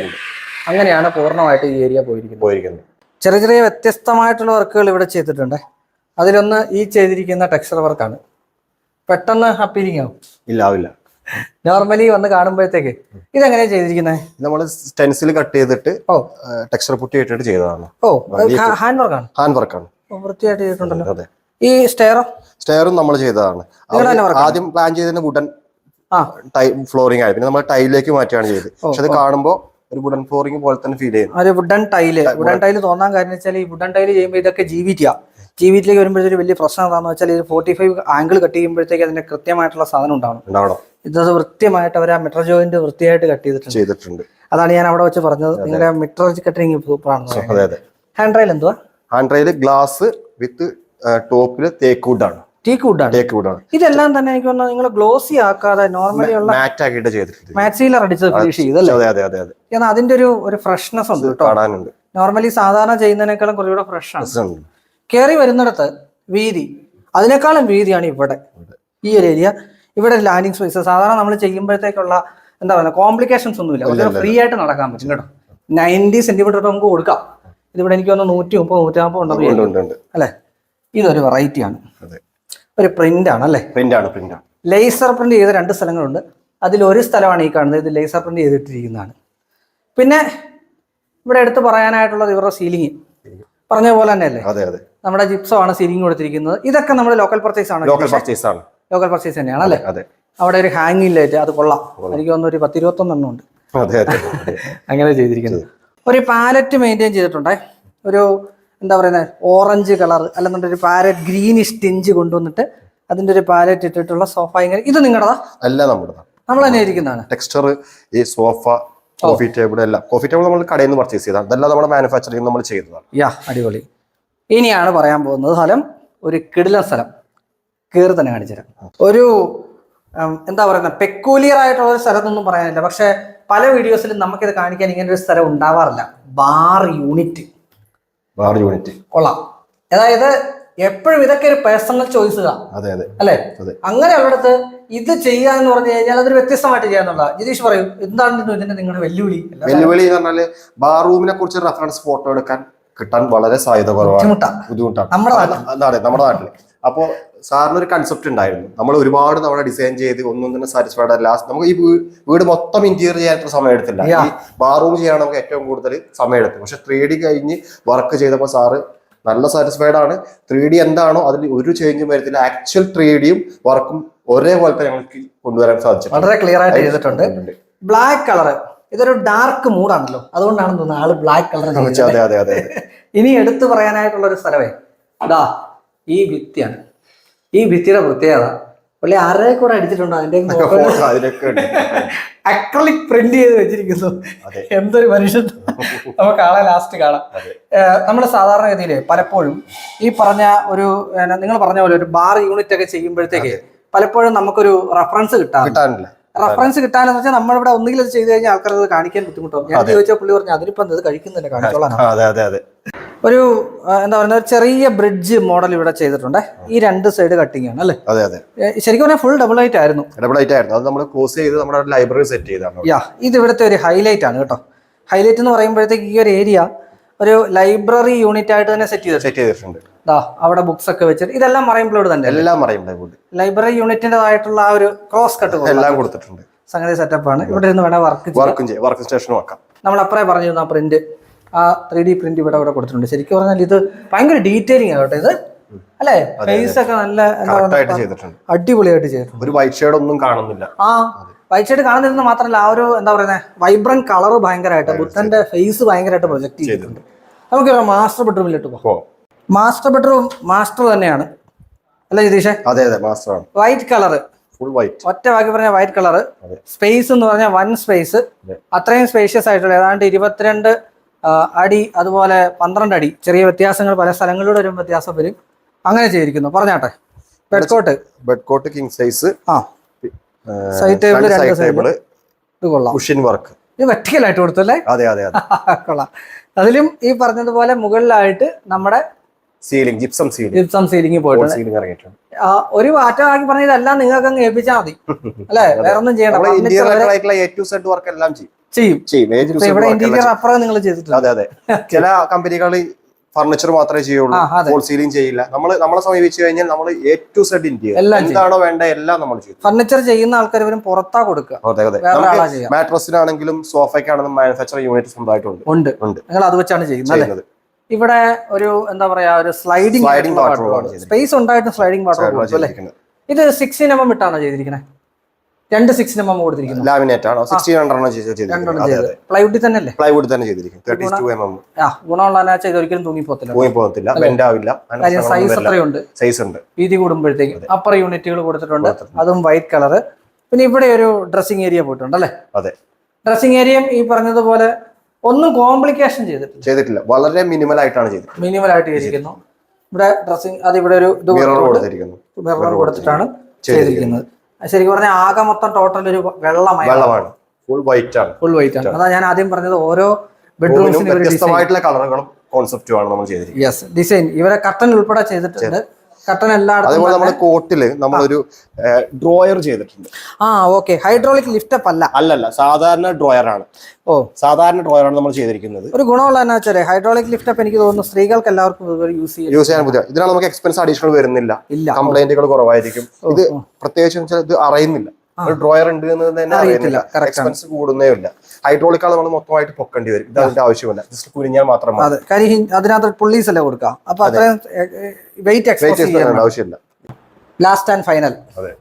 അങ്ങനെയാണ് പൂർണ്ണമായിട്ട് ഈ ഏരിയ പോയിരിക്കുന്നത്. ചെറിയ ചെറിയ വ്യത്യസ്തമായിട്ടുള്ള വർക്കുകൾ ഇവിടെ ചെയ്തിട്ടുണ്ട്. അതിലൊന്ന് ഈ ചെയ്തിരിക്കുന്ന ടെക്സ്ചർ വർക്കാണ്. പെട്ടെന്ന് അപ്പീലിംഗ് ആവും? ഇല്ല. നോർമലി വന്ന് കാണുമ്പോഴത്തേക്ക് ഇതെങ്ങനെയാ ചെയ്തിരിക്കുന്നത്? നമ്മൾ സ്റ്റെൻസിൽ കട്ട് ചെയ്തിട്ട് ടെക്സ്ചർ പുട്ടി ഇട്ടിട്ട് ചെയ്തതാണ്. ഹാൻഡ് വർക്കാണ്. വൃത്തിയായിട്ട് ചെയ്തിട്ടുണ്ടല്ലോ. ഈ സ്റ്റെയറും നമ്മൾ ചെയ്തതാണ്. ആദ്യം പ്ലാൻ ചെയ്തതിന് വുഡൻ ഫ്ലോറിംഗ് ആയി, പിന്നെ നമ്മൾ ടൈലിലേക്ക് മാറ്റിയാണ് ചെയ്തത്. പക്ഷെ അത് കാണുമ്പോൾ ഒരു വുഡൻ ഫ്ലോറിംഗ് പോലെ തന്നെ ഫീൽ ചെയ്യും. ഒരു വുഡൻ ടൈല് തോന്നാൻ കാര്യം വെച്ചാൽ ഈ വുഡൻ ടൈല് ചെയ്യുമ്പോൾ ഇതൊക്കെ ജീവിറ്റിലേക്ക് വരുമ്പോഴത്തേക്ക് വലിയ പ്രശ്നം എന്താണെന്ന് വെച്ചാൽ ഇത് 45 ആംഗിൾ കട്ട് ചെയ്യുമ്പോഴത്തേക്ക് അതിന്റെ കൃത്യമായിട്ടുള്ള സാധനം ഉണ്ടാവണം. ഇത് വൃത്യമായിട്ട് അവർ ആ മെട്രോ ജോയിന്റ് വൃത്തിയായിട്ട് കട്ട് ചെയ്തിട്ടുണ്ട്. അതാണ് ഞാൻ അവിടെ വെച്ച് പറഞ്ഞത്. നിങ്ങളുടെ മെട്രോ കട്ടിങ് സൂപ്പറാണ്. ഹാൻഡ് റെയിൽ എന്തുവാ? ഹാൻഡ് റെയിൽ ഗ്ലാസ് വിത്ത് ടോപ്പില് തേക്ക് വുഡാണ്. ഇതെല്ലാം തന്നെ എനിക്ക് തോന്നുന്നു നിങ്ങൾ ഗ്ലോസി ആക്കാതെ നോർമലി ഉള്ള മാറ്റ് സീലർ അടിച്ച് ഫിനിഷ് ചെയ്തല്ലേ? അതിന്റെ ഒരു ഫ്രഷ്നെസ് ഉണ്ട് കേട്ടോ. നോർമലി സാധാരണ ചെയ്യുന്നതിനേക്കാളും കുറച്ചുകൂടെ ഫ്രഷ് ആണ്. കയറി വരുന്നിടത്ത് വീതി അതിനേക്കാളും വീതിയാണ് ഇവിടെ ഈ ഒരു ഏരിയ. ഇവിടെ ലാൻഡിങ് സ്പേസ് സാധാരണ നമ്മൾ ചെയ്യുമ്പോഴത്തേക്കുള്ള എന്താ പറയുക കോംപ്ലിക്കേഷൻസ് ഒന്നുമില്ല, ഫ്രീ ആയിട്ട് നടക്കാൻ പറ്റും കേട്ടോ. 90 സെന്റിമീറ്റർ നമുക്ക് കൊടുക്കാം. ഇതിവിടെ എനിക്ക് തോന്നുന്നു 130, 140 ഉണ്ടെന്ന് അല്ലേ. ഇതൊരു വെറൈറ്റി ആണ്, ഒരു പ്രിന്റ് ആണ് അല്ലേ. പ്രിന്റ് ലേസർ പ്രിന്റ് ചെയ്ത 2 സ്ഥലങ്ങളുണ്ട്. അതിലൊരു സ്ഥലമാണ് ഈ കാണുന്നത്, ഇത് ലേസർ പ്രിന്റ് ചെയ്തിട്ടിരിക്കുന്നതാണ്. പിന്നെ ഇവിടെ എടുത്ത് പറയാനായിട്ടുള്ളത് ഇവരുടെ സീലിംഗ് പറഞ്ഞ പോലെ തന്നെ അല്ലേ, നമ്മുടെ ജിപ്സോ ആണ് സീലിംഗ് കൊടുത്തിരിക്കുന്നത്. ഇതൊക്കെ നമ്മുടെ ലോക്കൽ പർച്ചേസ് ആണ്, ലോക്കൽ പർച്ചേസ് തന്നെയാണ് അല്ലേ. അവിടെ ഒരു ഹാങ്ങിങ് ലൈറ്റ്, അത് കൊള്ളാം. എനിക്ക് തോന്നുന്നു ഒരു 10-21 ഉണ്ട് അങ്ങനെ ചെയ്തിരിക്കുന്നത്. ഒരു പാലറ്റ് മെയിൻറ്റെയിൻ ചെയ്തിട്ടുണ്ടേ, ഒരു എന്താ പറയുന്നത് ഓറഞ്ച് കളർ അല്ലെന്നുണ്ടെങ്കിൽ ഒരു പാരറ്റ് ഗ്രീനിഷ് ടിഞ്ച് കൊണ്ടുവന്നിട്ട് അതിന്റെ ഒരു പാലറ്റ് ഇട്ടിട്ടുള്ള സോഫ. ഇങ്ങനെ ഇത് നിങ്ങളുടെതാ? അല്ല, നമ്മൾ തന്നെ ഇരിക്കുന്നതാണ്. ടെക്സ്ചർ ഈ സോഫ, കോഫി ടേബിൾ എല്ലാം. കോഫി ടേബിൾ നമ്മൾ കടയിൽ നിന്ന് പർച്ചേസ് ചെയ്തതാണ്, ഇതെല്ലാം നമ്മുടെ മാനുഫാക്ചറിംഗ് നമ്മൾ ചെയ്തതാണ്. അടിപൊളി. ഇനിയാണ് പറയാൻ പോകുന്നത് സ്ഥലം, ഒരു കിടിലൻ സ്ഥലം. കയറി തന്നെ കാണിച്ചുതരാം. ഒരു എന്താ പറയുക പെക്കൂലിയർ ആയിട്ടുള്ള ഒരു സ്ഥലത്തൊന്നും പറയാനില്ല, പക്ഷെ പല വീഡിയോസിലും നമുക്കിത് കാണിക്കാൻ ഇങ്ങനെ ഒരു സ്ഥലം ഉണ്ടാവാറില്ല. ബാർ യൂണിറ്റ് കൊള്ളാം. അതായത് എപ്പോഴും ഇതൊക്കെ ഒരു പേഴ്സണൽ ചോയ്സുകളാണ് അല്ലെ. അങ്ങനെയുള്ളിടത്ത് ഇത് ചെയ്യുക എന്ന് പറഞ്ഞു കഴിഞ്ഞാൽ അതൊരു വ്യത്യസ്തമായിട്ട് ചെയ്യാന്നുള്ള. ജിതീഷ് പറയൂ, എന്താണ് ഇതിന്റെ നിങ്ങളുടെ വെല്ലുവിളി? എന്ന് പറഞ്ഞാല് ബാർ റൂമിനെ കുറിച്ച് റെഫറൻസ് ഫോട്ടോ എടുക്കാൻ കിട്ടാൻ വളരെ സാധ്യത ബുദ്ധിമുട്ടാണ് നമ്മുടെ നാട്ടില്. അപ്പോ സാറിന് ഒരു കൺസെപ്റ്റ് ഉണ്ടായിരുന്നു, നമ്മൾ ഒരുപാട് നമ്മുടെ ഡിസൈൻ ചെയ്ത് ഒന്നും തന്നെ സാറ്റിസ്ഫൈഡ് അല്ല. നമുക്ക് ഈ വീട് മൊത്തം ഇന്റീരിയർ ചെയ്യാനായിട്ട് സമയം എടുത്തില്ല. ഈ ബാർ റൂം ചെയ്യാൻ നമുക്ക് ഏറ്റവും കൂടുതൽ സമയം എടുത്തു. പക്ഷെ 3D കഴിഞ്ഞ് വർക്ക് ചെയ്തപ്പോൾ സാറ് നല്ല സാറ്റിസ്ഫൈഡ് ആണ്. 3D എന്താണോ അതിൽ ഒരു ചേഞ്ചും വരുത്തില്ല. ആക്ച്വൽ 3Dയും വർക്കും ഒരേപോലെ തന്നെ ഞങ്ങൾക്ക് കൊണ്ടുവരാൻ സാധിച്ചു. വളരെ ക്ലിയർ ആയിട്ട് ചെയ്തിട്ടുണ്ട്. ബ്ലാക്ക് കളർ, ഇതൊരു ഡാർക്ക് മൂഡാണല്ലോ, അതുകൊണ്ടാണ് തോന്നുന്നത് ആള് ബ്ലാക്ക് കളർ. ഇനി എടുത്തു പറയാനായിട്ടുള്ള ഒരു സ്ഥലമേ അതാ ഈ ഭിത്തിയാണ്. ഈ ഭിത്തിയുടെ പ്രത്യേകത പുള്ളി ആരെ കൂടെ അടിച്ചിട്ടുണ്ടോ അതിന്റെ അക്രലിക് പ്രിന്റ് ചെയ്ത് വെച്ചിരിക്കുന്നു. എന്തൊരു മനുഷ്യൻ, നമുക്ക് ആളെ ലാസ്റ്റ് കാണാം. നമ്മൾ സാധാരണഗതിയിൽ പലപ്പോഴും ഈ പറഞ്ഞ ഒരു നിങ്ങൾ പറഞ്ഞ പോലെ ഒരു ബാർ യൂണിറ്റ് ഒക്കെ ചെയ്യുമ്പോഴത്തേക്ക് പലപ്പോഴും നമുക്കൊരു റെഫറൻസ് കിട്ടാറില്ല. റെഫറൻസ് കിട്ടാനെന്ന് വെച്ചാൽ നമ്മളിവിടെ ഒന്നുകിൽ അത് ചെയ്ത് കഴിഞ്ഞാൽ ആൾക്കാർ അത് കാണിക്കാൻ ബുദ്ധിമുട്ടും. ഞാൻ ചോദിച്ചാൽ പുള്ളി പറഞ്ഞു അതിനിപ്പം അത് കഴിക്കുന്നില്ല, കാണിച്ചോളാം. ഒരു എന്താ പറയുക ചെറിയ ബ്രിഡ്ജ് മോഡൽ ഇവിടെ ചെയ്തിട്ടുണ്ട്. ഈ 2 സൈഡ് കട്ടിങ് ആണ് അല്ലേ. ശരിക്കും പറഞ്ഞാൽ ഫുൾ ഡബിൾ ഹൈറ്റ് ആയിരുന്നു. ലൈബ്രറി സെറ്റ് ചെയ്താണ്. ഇത് ഇവിടുത്തെ ഒരു ഹൈലൈറ്റ് ആണ് കേട്ടോ. ഹൈലൈറ്റ് എന്ന് പറയുമ്പോഴത്തേക്ക് ഈ ഒരു ഏരിയ ഒരു ലൈബ്രറി യൂണിറ്റ് ആയിട്ട് തന്നെ സെറ്റ് ചെയ്തിട്ടുണ്ട്. അവിടെ ബുക്സ് ഒക്കെ വെച്ചിട്ട് ഇതെല്ലാം മറൈൻപ്ലോഡ് തന്നെ, ലൈബ്രറി യൂണിറ്റിന്റേതായിട്ടുള്ള ആ ഒരു ക്രോസ് കട്ട് എല്ലാം കൊടുത്തിട്ടുണ്ട്. സംഗതി സെറ്റപ്പ് ആണ്. ഇവിടെ നിന്ന് വേണം വർക്ക് സ്റ്റേഷൻ വെക്കാം. നമ്മൾ അപ്പറേ പറഞ്ഞിരുന്നു ആ പ്രിന്റ്, ആ 3D പ്രിന്റ് ഇവിടെ കൊടുത്തിട്ടുണ്ട്. ശരിക്കും പറഞ്ഞാൽ ഇത് ഭയങ്കര ഡീറ്റെയിലിംഗ് ആണ് കേട്ടോ. ഇത് അല്ലെ ഫേസ് ഒക്കെ നല്ല അടിപൊളിയായിട്ട് ചെയ്തിട്ടുണ്ട്. ഒരു വൈറ്റ് ഷെയ്ഡ് ഒന്നും കാണുന്നില്ല. വൈറ്റ് ഷെയ്ഡ് കാണുന്നില്ലെന്ന് മാത്രമല്ല ആ ഒരു എന്താ പറയുന്നത് വൈബ്രന്റ് കളർ ഭയങ്കരമായിട്ട് ബുദ്ധന്റെ ഫേസ് ഭയങ്കരമായിട്ട് പ്രൊജക്ട് ചെയ്തിട്ടുണ്ട്. നമുക്ക് മാസ്റ്റർ ബെഡ്റൂമിലിട്ട് പോകാം. മാസ്റ്റർ ബെഡ്റൂം മാസ്റ്റർ തന്നെയാണ് അല്ലെ ജിതീഷേ? മാസ്റ്റർ ആണ്. White colour, full white. ഒറ്റ വാക്കി പറഞ്ഞ വൈറ്റ് കളർ. സ്പേസ് എന്ന് പറഞ്ഞാൽ 1 സ്പേസ്, അത്രയും സ്പേഷ്യസ് ആയിട്ടുള്ള ഏതാണ്ട് 22 അടി, അതുപോലെ 12 അടി. ചെറിയ വ്യത്യാസങ്ങൾ പല സ്ഥലങ്ങളിലൂടെ ഒരു വ്യത്യാസം വരും. അങ്ങനെ ചെയ്തിരിക്കുന്നു. പറഞ്ഞാട്ടെ. Bed cot king size, side table, 2 side. ഇത് കൊള്ളാം. കുഷൻ വർക്ക് ഇത് വെർട്ടിക്കലായിട്ട് കൊടുത്തല്ലേ? കൊള്ളാം. അതിലും ഈ പറഞ്ഞതുപോലെ മുകളിലായിട്ട് നമ്മുടെ സീലിംഗ് ജിപ്സം സീലിംഗ് പോയിട്ടുണ്ട്. ഒരു വാറ്റമാക്കി പറഞ്ഞ ഇതെല്ലാം നിങ്ങൾക്ക് അങ്ങ് ഏൽപ്പിച്ചാൽ മതി അല്ലെ, വേറെ ഒന്നും ചെയ്യണം. ഇവിടെ ഇന്റീരിയർ അപ്പുറം നിങ്ങൾ ചെയ്തിട്ടുണ്ട്. ചില കമ്പനികളിൽ ഫർണിച്ചർ മാത്രമേ ചെയ്യുള്ളൂ, ഫോൾ സീലിംഗ് ചെയ്യില്ല. നമ്മളെ സമീപിച്ചു കഴിഞ്ഞാൽ നമ്മൾ A to Z എന്താണോ വേണ്ട എല്ലാം നമ്മൾ ചെയ്യും. ഫർണിച്ചർ ചെയ്യുന്ന ആൾക്കാർ ഇവരും പുറത്താ കൊടുക്കുക. മാട്രസിനാണെങ്കിലും സോഫയ്ക്കാണെങ്കിലും മാനുഫാക്ചർ യൂണിറ്റ് സ്വന്തമായിട്ടുണ്ട്. നിങ്ങൾ അത് വെച്ചാണ് ചെയ്യുന്നത്. ഇവിടെ ഒരു എന്താ പറയാ ഒരു സ്ലൈഡിംഗ് സ്പേസ് ഉണ്ടായിട്ട് സ്ലൈഡിംഗ് വാട്ടർ അല്ലേ. ഇത് 16mm ഇട്ടാണോ ചെയ്തിരിക്കുന്നത്? 2 6mm കൊടുത്തിരിക്കുന്നു. ലാമിനേറ്റ് ആണോ? 16 പ്ലൈവുഡ് തന്നെ അല്ലേ? പ്ലൈവുഡ് തന്നെ ചെയ്തിരിക്കും. 32mm. ഗുണമുള്ള ഒരിക്കലും തൂങ്ങിപ്പോകത്തില്ല, ബെൻഡ് ആവില്ല. സൈസ് അത്രയുണ്ട്, സൈസ് ഉണ്ട്. വീതി കൂടുമ്പോഴത്തേക്ക് അപ്പർ യൂണിറ്റുകൾ കൊടുത്തിട്ടുണ്ട്, അതും വൈറ്റ് കളർ. പിന്നെ ഇവിടെ ഒരു ഡ്രസ്സിംഗ് ഏരിയ പോയിട്ടുണ്ട് അല്ലേ? ഡ്രസ്സിംഗ് ഏരിയയും ഈ പറഞ്ഞതുപോലെ ഒന്നും കോംപ്ലിക്കേഷൻ ചെയ്തിട്ടില്ല. വളരെ മിനിമൽ ആയിട്ടാണ് ചെയ്തിരിക്കുന്നത്. മിനിമൽ ആയിട്ട് ചെയ്തിരിക്കുന്നു. ഇവിടെ ഡ്രസ്സിംഗ് അത് ഇവിടെ ഒരു മിറർ കൊടുത്തിട്ടാണ് ചെയ്തിരിക്കുന്നത്. ശരിക്കും പറഞ്ഞാൽ ആകെ മൊത്തം ടോട്ടൽ ഒരു വെള്ളമാണ്. ഫുൾ വൈറ്റ് ആണ്. അതാ ഞാൻ ആദ്യം പറഞ്ഞത് ഓരോ ബെഡ്റൂംസിനും വ്യത്യസ്തമായിട്ടുള്ള കളറുകളും കോൺസെപ്റ്റുമാണ് നമ്മൾ ചെയ്തിരിക്കുന്നത്. ഡിസൈൻ ഇവരെ കർട്ടൻ ഉൾപ്പെടെ ചെയ്തിട്ടുണ്ട്. കട്ടൻ എല്ലായിടത്തും. അതേപോലെ നമ്മുടെ കോട്ടില് നമ്മളൊരു ഡ്രോയർ ചെയ്തിട്ടുണ്ട്. ഓക്കെ. ഹൈഡ്രോളിക് ലിഫ്റ്റപ്പ് അല്ല. അല്ലല്ല, സാധാരണ ഡ്രോയർ ആണ്. സാധാരണ ഡ്രോയർ ആണ് നമ്മൾ ചെയ്തിരിക്കുന്നത്. ഒരു ഗുണമുള്ള എന്നാ വെച്ചാൽ ഹൈഡ്രോളിക് ലിഫ്റ്റപ്പ് എനിക്ക് തോന്നുന്നു സ്ത്രീകൾക്ക് എല്ലാവർക്കും യൂസ് ചെയ്യാൻ ബുദ്ധിമുട്ട്. ഇതിനാണ് നമുക്ക് എക്സ്പെൻസ് അഡീഷണൽ വരുന്നില്ല, കംപ്ലൈന്റുകൾ കുറവായിരിക്കും. ഇത് പ്രത്യേകിച്ച് ഇത് അറിയുന്നില്ല, ഒരു ഡ്രോയർ ഉണ്ട് എന്ന് തന്നെ അറിയുന്നില്ല, എക്സ്പെൻസ് കൂടുന്നേ ഇല്ല. ഹൈഡ്രോളിക് ആണ് നമ്മൾ മൊത്തമായിട്ട് പൊക്കേണ്ടി വരും. ഇത് അതിന്റെ ആവശ്യമില്ല, ജസ്റ്റ് കുനിഞ്ഞാൽ മാത്രം മതി. അതിനകത്ത് പുള്ളീസ് അല്ലേ കൊടുക്കാം, അപ്പൊ അത്രയും വെയിറ്റ് ആവശ്യമില്ല. ലാസ്റ്റ് ആൻഡ് ഫൈനൽ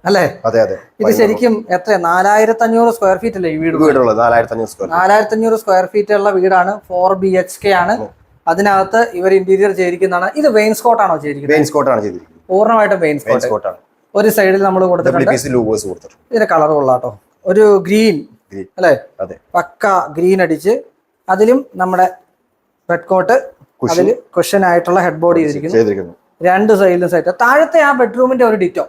അല്ലേ? അതെ അതെ. ഇത് ശരിക്കും എത്ര 4500 സ്ക്വയർ ഫീറ്റ് അല്ലേ ഈ വീടുള്ളത്? 4500 സ്ക്വയർ ഫീറ്റ് ഉള്ള വീടാണ്. 4 BHK ആണ്. അതിനകത്ത് ഇവർ ഇന്റീരിയർ ചെയ്തിരിക്കുന്നതാണ്. ഇത് വെയിൻസ്കോട്ട് ആണോ ചെയ്തിരിക്കുന്നത്? പൂർണ്ണമായിട്ടും വെയിൻസ്കോട്ട് ആണ്. ഒരു സൈഡിൽ നമ്മൾ കൊടുത്തിട്ടുണ്ട്. ഇതിന്റെ കളർ കൊള്ളാട്ടോ, ഒരു ഗ്രീൻ അല്ലേ? പക്ക ഗ്രീൻ അടിച്ച് അതിലും നമ്മുടെ റെഡ് കോട്ട്, അതിൽ ക്വസ്റ്റൻ ആയിട്ടുള്ള ഹെഡ് ബോർഡ് ചെയ്തിരിക്കുന്നു. 2 സൈഡിലും സെറ്റ്. താഴത്തെ ആ ബെഡ്റൂമിന്റെ ഒരു ഡിറ്റോ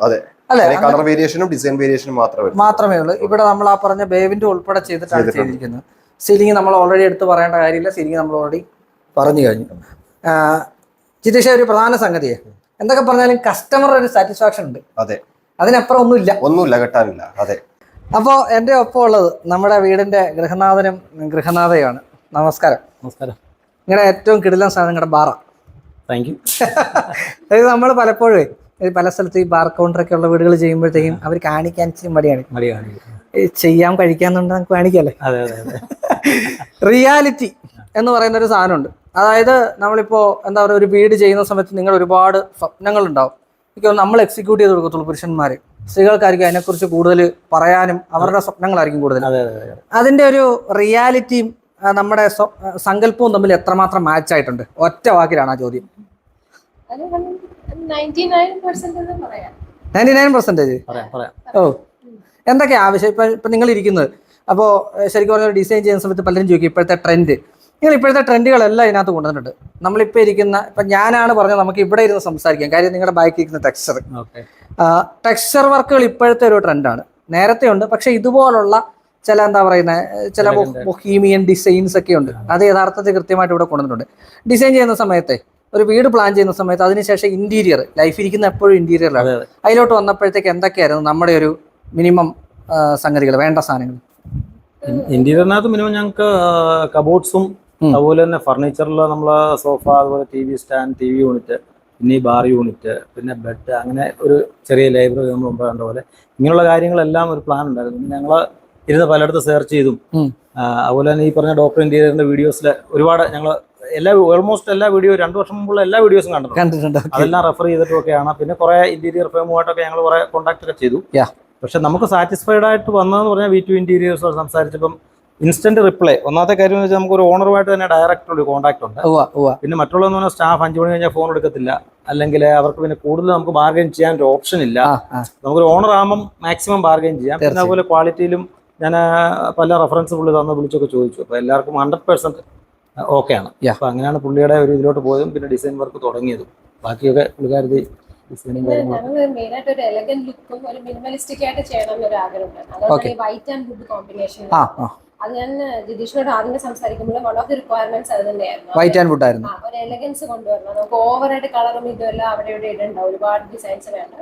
അതെ അല്ലെ? കളർ വേരിയേഷനും ഡിസൈൻ വേരിയേഷനും മാത്രമേ ഉള്ളൂ. ഇവിടെ നമ്മൾ ആ പറഞ്ഞ ബേവിന്റെ ഉൾപ്പെടെ ചെയ്തിട്ടാണ് ചെയ്തിരിക്കുന്നത്. സീലിംഗ് നമ്മൾ ഓൾറെഡി എടുത്ത് പറയേണ്ട കാര്യമില്ല, സീലിംഗ് നമ്മൾ ഓൾറെഡി പറഞ്ഞു കഴിഞ്ഞു. ജിതേഷ്, ഒരു പ്രധാന സംഗതിയെ എന്തൊക്കെ പറഞ്ഞാലും കസ്റ്റമർ ഒരു സാറ്റിസ്ഫാക്ഷൻ ഉണ്ട്. അതെ, അതിനപ്പുറം ഒന്നുമില്ല കിട്ടാനില്ല. അതെ. അപ്പോൾ എൻ്റെ ഒപ്പം ഉള്ളത് നമ്മുടെ വീടിന്റെ ഗൃഹനാഥനും ഗൃഹനാഥയുമാണ്. നമസ്കാരം. നിങ്ങളുടെ ഏറ്റവും കിടിലൻ സാധനം നിങ്ങളുടെ ബാറ. Thank you. അതായത് നമ്മൾ പലപ്പോഴും പല സ്ഥലത്ത് ഈ ബാർ കൗണ്ടറൊക്കെ ഉള്ള വീടുകൾ ചെയ്യുമ്പോഴത്തേക്കും അവർ കാണിക്കാൻ മടിയാണ്. ചെയ്യാൻ കഴിക്കാന്നുണ്ട്, നമുക്ക് കാണിക്കല്ലേ. റിയാലിറ്റി എന്ന് പറയുന്ന ഒരു സാധനമുണ്ട്. അതായത് നമ്മളിപ്പോ എന്താ പറയുക, ഒരു വീട് ചെയ്യുന്ന സമയത്ത് നിങ്ങൾ ഒരുപാട് സ്വപ്നങ്ങൾ ഉണ്ടാവും. എനിക്ക് നമ്മൾ എക്സിക്യൂട്ട് ചെയ്ത് കൊടുക്കത്തുള്ളൂ പുരുഷന്മാര്. സ്ത്രീകൾക്കായിരിക്കും അതിനെക്കുറിച്ച് കൂടുതൽ പറയാനും അവരുടെ സ്വപ്നങ്ങളായിരിക്കും കൂടുതൽ. അതിന്റെ ഒരു റിയാലിറ്റിയും നമ്മുടെ സങ്കല്പവും തമ്മിൽ എത്രമാത്രം മാച്ച് ആയിട്ടുണ്ട്? ഒറ്റ വാക്കിലാണ് ആ ചോദ്യം. 99%. എന്തൊക്കെയാ ആവശ്യം? ഇപ്പൊ നിങ്ങൾ ഇരിക്കുന്നത്, അപ്പോൾ ശരിക്കും പറഞ്ഞ ഡിസൈൻ ചെയ്യുന്ന സമയത്ത് പലരും ചോദിക്കും ഇപ്പോഴത്തെ ട്രെൻഡ്. നിങ്ങൾ ഇപ്പോഴത്തെ ട്രെൻഡുകളെല്ലാം ഇതിനകത്ത് കൊണ്ടുവന്നിട്ടുണ്ട്. നമ്മളിപ്പോൾ ഇരിക്കുന്ന, ഇപ്പം ഞാനാണ് പറഞ്ഞത് നമുക്ക് ഇവിടെ ഇരുന്ന് സംസാരിക്കാം. കാര്യം നിങ്ങളുടെ ബാക്കിൽ ഇരിക്കുന്ന ടെക്സ്ചർ വർക്കുകൾ ഇപ്പോഴത്തെ ഒരു ട്രെൻഡാണ്. നേരത്തെ ഉണ്ട്, പക്ഷെ ഇതുപോലുള്ള ചില എന്താ പറയുന്നത് ചില ബൊഹീമിയൻ ഡിസൈൻസ് ഒക്കെ ഉണ്ട്. അത് യഥാർത്ഥത്തിൽ കൃത്യമായിട്ട് ഇവിടെ കൊണ്ടുവന്നിട്ടുണ്ട്. ഡിസൈൻ ചെയ്യുന്ന സമയത്തെ, ഒരു വീട് പ്ലാൻ ചെയ്യുന്ന സമയത്ത് അതിനുശേഷം ഇന്റീരിയർ, ലൈഫ് ഇരിക്കുന്ന എപ്പോഴും ഇന്റീരിയറിലാണ്. അതിലോട്ട് വന്നപ്പോഴത്തേക്ക് എന്തൊക്കെയായിരുന്നു നമ്മുടെ ഒരു മിനിമം സംഗതികൾ, വേണ്ട സാധനങ്ങൾ? ഇന്റീരിയറിനകത്ത് മിനിമം ഞങ്ങൾക്ക് കബോർഡ്സും അതുപോലെ തന്നെ ഫർണിച്ചറിൽ നമ്മളെ സോഫ, അതുപോലെ TV സ്റ്റാൻഡ്, TV യൂണിറ്റ്, പിന്നെ ഈ ബാർ യൂണിറ്റ്, പിന്നെ ബെഡ്, അങ്ങനെ ഒരു ചെറിയ ലൈബ്രറി നമ്മൾ മുമ്പ് കണ്ട പോലെ ഇങ്ങനെയുള്ള കാര്യങ്ങളെല്ലാം ഒരു പ്ലാൻ ഉണ്ടായിരുന്നു. ഞങ്ങൾ ഇരുന്ന് പലയിടത്ത് സെർച്ച് ചെയ്തും അതുപോലെ തന്നെ ഈ പറഞ്ഞ ഡോക്ടർ ഇന്റീരിയറിന്റെ വീഡിയോസിൽ ഒരുപാട് ഞങ്ങൾ ഓൾമോസ്റ്റ് എല്ലാ വീഡിയോ 2 വർഷം മുമ്പുള്ള എല്ലാ വീഡിയോസും കണ്ടിട്ടുണ്ട്. അതെല്ലാം റെഫർ ചെയ്തിട്ടൊക്കെയാണ്. പിന്നെ കുറെ ഇന്റീരിയർ ഫേമുമായിട്ടൊക്കെ ഞങ്ങൾ കുറെ കോൺടാക്ട് ഒക്കെ ചെയ്തു. പക്ഷെ നമുക്ക് സാറ്റിസ്ഫൈഡ് ആയിട്ട് വന്നതെന്ന് പറഞ്ഞാൽ V2 ഇന്റീരിയേഴ്സ് സംസാരിച്ചപ്പം ഇൻസ്റ്റന്റ് റിപ്ലൈ. ഒന്നാമത്തെ കാര്യം എന്ന് വെച്ചാൽ നമുക്ക് ഒരു ഓണറുമായിട്ട് തന്നെ ഡയറക്റ്റ് ഒരു കോൺടാക്ട് ഉണ്ട്. പിന്നെ മറ്റുള്ളതെന്ന് പറഞ്ഞാൽ സ്റ്റാഫ് 5 മണി കഴിഞ്ഞാൽ ഫോൺ എടുക്കത്തില്ല, അല്ലെങ്കിൽ അവർക്ക് പിന്നെ കൂടുതൽ നമുക്ക് ബാർഗൈൻ ചെയ്യാൻ ഒരു ഓപ്ഷൻ ഇല്ല. നമുക്കൊരു ഓണർ ആകുമ്പം മാക്സിമം ബാർഗൈൻ ചെയ്യാം. പിന്നെ അതുപോലെ ക്വാളിറ്റിയിലും ഞാൻ പല റെഫറൻസ് പുള്ളി തന്ന് വിളിച്ചൊക്കെ ചോദിച്ചു. അപ്പോൾ എല്ലാവർക്കും 100% ഓക്കെയാണ്. അപ്പോൾ അങ്ങനെയാണ് പുള്ളിയുടെ ഒരു ഇതിലോട്ട് പോയതും പിന്നെ ഡിസൈൻ വർക്ക് തുടങ്ങിയതും. ബാക്കിയൊക്കെ പുള്ളിക്കാരത്തി ഡിസൈനിങ് മെയിനായിട്ട് ഒരു എലഗന്റ് ലുക്കും ഒരു മിനിമലിസ്റ്റിക് ആയിട്ട് ചെയ്യണം എന്നൊരു ആഗ്രഹമുണ്ട്. അതുകൊണ്ട് വൈറ്റ് ആൻഡ് വുഡ് കോമ്പിനേഷൻ. അത് ഞാൻ ജിതീഷിനോട് ആദ്യം സംസാരിക്കുമ്പോൾ വൺ ഓഫ് ദി റിക്വയർമെന്റ്സ് അത് തന്നെയായിരുന്നു. വൈറ്റ് ആൻഡ് വുഡ് ആയിരുന്നു. ഒരു എലഗൻസ് കൊണ്ടുവരണം. നമുക്ക് ഓവറായിട്ട് കളറും ഇതുമെല്ലാം അവിടെ ഇവിടെ ഇടണ്ടാവും, ഒരുപാട് ഡിസൈൻസ് വേണ്ട.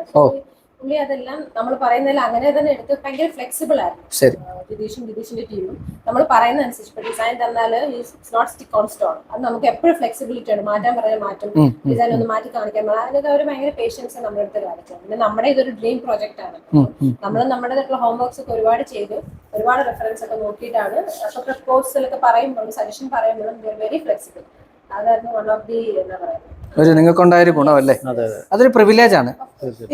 പുള്ളി അതെല്ലാം നമ്മൾ പറയുന്നതിൽ അങ്ങനെ തന്നെ എടുത്ത് ഭയങ്കര ഫ്ലെക്സിബിൾ ആയിരുന്നു. ജിതീഷിന്റെ ടീമും നമ്മൾ പറയുന്ന അനുസരിച്ച് ഇപ്പൊ ഡിസൈൻ തന്നാൽ it's not stick on stone. അത് നമുക്ക് എപ്പോഴും ഫ്ലെക്സിബിലിറ്റി ആണ്. മാറ്റാൻ പറഞ്ഞാൽ മാറ്റും, ഡിസൈൻ ഒന്ന് മാറ്റി കാണിക്കാൻ പറഞ്ഞാൽ അതിനൊക്കെ അവർ ഭയങ്കര പേഷ്യൻസ് നമ്മുടെ അടുത്ത് കാണിച്ചു. പിന്നെ നമ്മുടെ ഇതൊരു ഡ്രീം പ്രോജക്റ്റ് ആണ്. നമ്മൾ നമ്മുടേതായിട്ടുള്ള ഹോംവർക്സ് ഒക്കെ ഒരുപാട് ചെയ്ത് ഒരുപാട് റെഫറൻസ് ഒക്കെ നോക്കിയിട്ടാണ്. അപ്പൊ പ്രപ്പോസലൊക്കെ പറയുമ്പോഴും സജഷൻ പറയുമ്പോഴും വെരി ഫ്ലെക്സിബിൾ. അതായിരുന്നു വൺ ഓഫ് ദി എന്താ പറയുക നിങ്ങൾക്കുണ്ടായ ഒരു ഗുണമല്ലേ? അതൊരു പ്രിവിലേജ് ആണ്.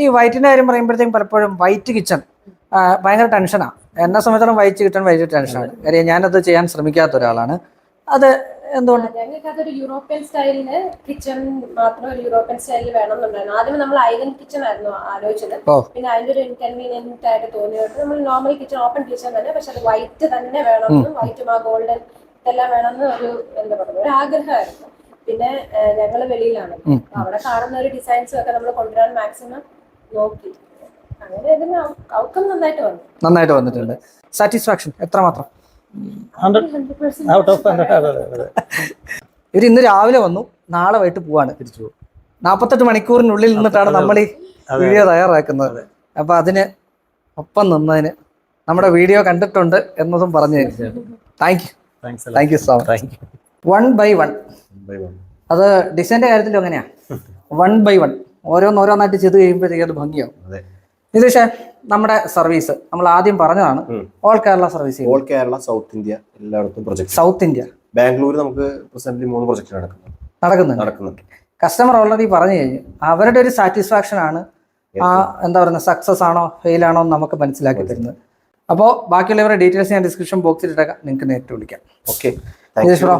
ഈ വൈറ്റിന്റെ കാര്യം പറയുമ്പോഴത്തേക്കും പലപ്പോഴും വൈറ്റ് കിച്ചൺ ഭയങ്കര ടെൻഷനാണ്. എന്നെ സംബന്ധിച്ചിടത്തോളം വൈറ്റ് കിച്ചൺ ഭയങ്കര ടെൻഷനാണ്. കാര്യം ഞാനത് ചെയ്യാൻ ശ്രമിക്കാത്ത ഒരാളാണ്. അത് എന്തുകൊണ്ട്? ഞങ്ങൾക്ക് അതൊരു യൂറോപ്യൻ സ്റ്റൈലിന് കിച്ചൺ മാത്രം ഒരു യൂറോപ്യൻ സ്റ്റൈലിൽ വേണം എന്നുണ്ടായിരുന്നു. ആദ്യം നമ്മൾ ഐലൻഡ് കിച്ചൺ ആയിരുന്നു ആലോചിച്ചത്. പിന്നെ അതിന്റെ ഒരു ഇൻകൺവീനിയന്റ് ആയിട്ട് തോന്നിയിട്ട് നമ്മൾ നോർമൽ കിച്ചൺ, ഓപ്പൺ കിച്ചൺ തന്നെ, പക്ഷെ അത് വൈറ്റ് തന്നെ വേണമെന്നും വൈറ്റും ആ ഗോൾഡൻ ഇതെല്ലാം വേണമെന്ന് ഒരു എന്താ പറയുക ഒരു ആഗ്രഹമായിരുന്നു. പിന്നെ ഞങ്ങള് വെളിയിലാണ്, അവിടെ കാണുന്ന ഒരു ഡിസൈൻസും ഒക്കെ നമ്മൾ കൊണ്ടുവരാൻ മാക്സിമം നോക്കി. അങ്ങനെ ഇതിന് ഔട്ട്കം നന്നായിട്ട് വന്നിട്ടുണ്ട്. സാറ്റിസ്ഫാക്ഷൻ എത്രമാത്രം? 100% ഔട്ട് ഓഫ് 100. ഇവർ ഇന്ന് രാവിലെ വന്നു, നാളെ വൈകിട്ട് പോവാണ് തിരിച്ചു പോകും. 48 മണിക്കൂറിനുള്ളിൽ നിന്നിട്ടാണ് നമ്മൾ ഈ വീഡിയോ തയ്യാറാക്കുന്നത്. അപ്പൊ അതിന് ഒപ്പം നിന്നതിന് നമ്മുടെ വീഡിയോ കണ്ടിട്ടുണ്ട് എന്നതും പറഞ്ഞു thank you so much. 1 by 1 അത് ഡിസൈൻ്റെ കാര്യത്തിലും അങ്ങനെയാ. 1 by 1 ഓരോന്നായിട്ട് ചെയ്ത് കഴിയുമ്പോഴത്തേക്ക് അത് ഭംഗിയാവും. നിതീഷേ, നമ്മുടെ സർവീസ് നമ്മൾ ആദ്യം പറഞ്ഞതാണ് all Kerala service. All Kerala, south India എല്ലായിടത്തും പ്രൊജക്ട്. സൗത്ത് ഇന്ത്യ, ബാംഗ്ലൂർ നമുക്ക് പ്രസന്റ്ലി 3 പ്രൊജക്ട് നടക്കുന്നുണ്ട്. കസ്റ്റമർ ഓൾറെഡി പറഞ്ഞു കഴിഞ്ഞു അവരുടെ ഒരു സാറ്റിസ്ഫാക്ഷൻ ആണ് ആ എന്താ പറയുക സക്സസ് ആണോ ഫെയിൽ ആണോ എന്ന് നമുക്ക് മനസ്സിലാക്കി തരുന്നത്. അപ്പോൾ ബാക്കിയുള്ളവരുടെ ഡീറ്റെയിൽസ് ഞാൻ ഡിസ്ക്രിപ്ഷൻ ബോക്സിൽ ഇട്ടേക്കാം, നിങ്ങൾക്ക് നേരിട്ട് വിളിക്കാം. Okay, bro.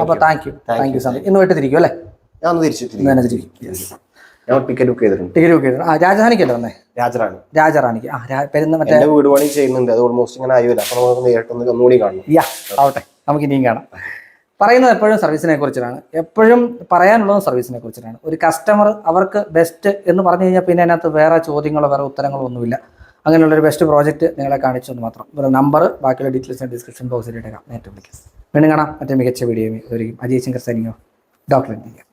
അപ്പോൾ താങ്ക് യു സോ മച്ച്. ഇന്ന് വീട്ടിൽ തിരിക്കും അല്ലേ? ഞാൻ ടിക്കറ്റ് ബുക്ക് ചെയ്തിട്ടുണ്ട്. രാജധാനിക്കല്ലേ വന്നേ? രാജറാണിക്ക്. മറ്റേ വീട് പണി ചെയ്യുന്നുണ്ട്. അത് ഓൾമോസ്റ്റ് ഇങ്ങനെ ആയില്ല. അപ്പൊ നമുക്ക് നേരിട്ടൊന്ന് ഒന്നുകൂടി കാണണം. ആവട്ടെ, നമുക്ക് ഇനിയും കാണാം. പറയുന്നത് എപ്പോഴും സർവീസിനെ കുറിച്ചിട്ടാണ്, എപ്പോഴും പറയാനുള്ളതും സർവീസിനെ കുറിച്ചിട്ടാണ്. ഒരു കസ്റ്റമർ അവർക്ക് ബെസ്റ്റ് എന്ന് പറഞ്ഞു കഴിഞ്ഞാൽ പിന്നെ അതിനകത്ത് വേറെ ചോദ്യങ്ങളോ വേറെ ഉത്തരങ്ങളോ ഒന്നുമില്ല. അങ്ങനെയുള്ളൊരു ബെസ്റ്റ് പ്രോജക്റ്റ് നിങ്ങളെ കാണിച്ചെന്ന് മാത്രം. ഒരു നമ്പർ ബാക്കിയുള്ള ഡീറ്റെയിൽസ് ഡിസ്ക്രിപ്ഷൻ ബോക്സിൽ ഇട്ടേക്കാം, നേരിട്ട് വിളിക്കാം. വീണ്ടും കാണാം മറ്റേ മികച്ച video. Ajay Shankar signing off, doctor India.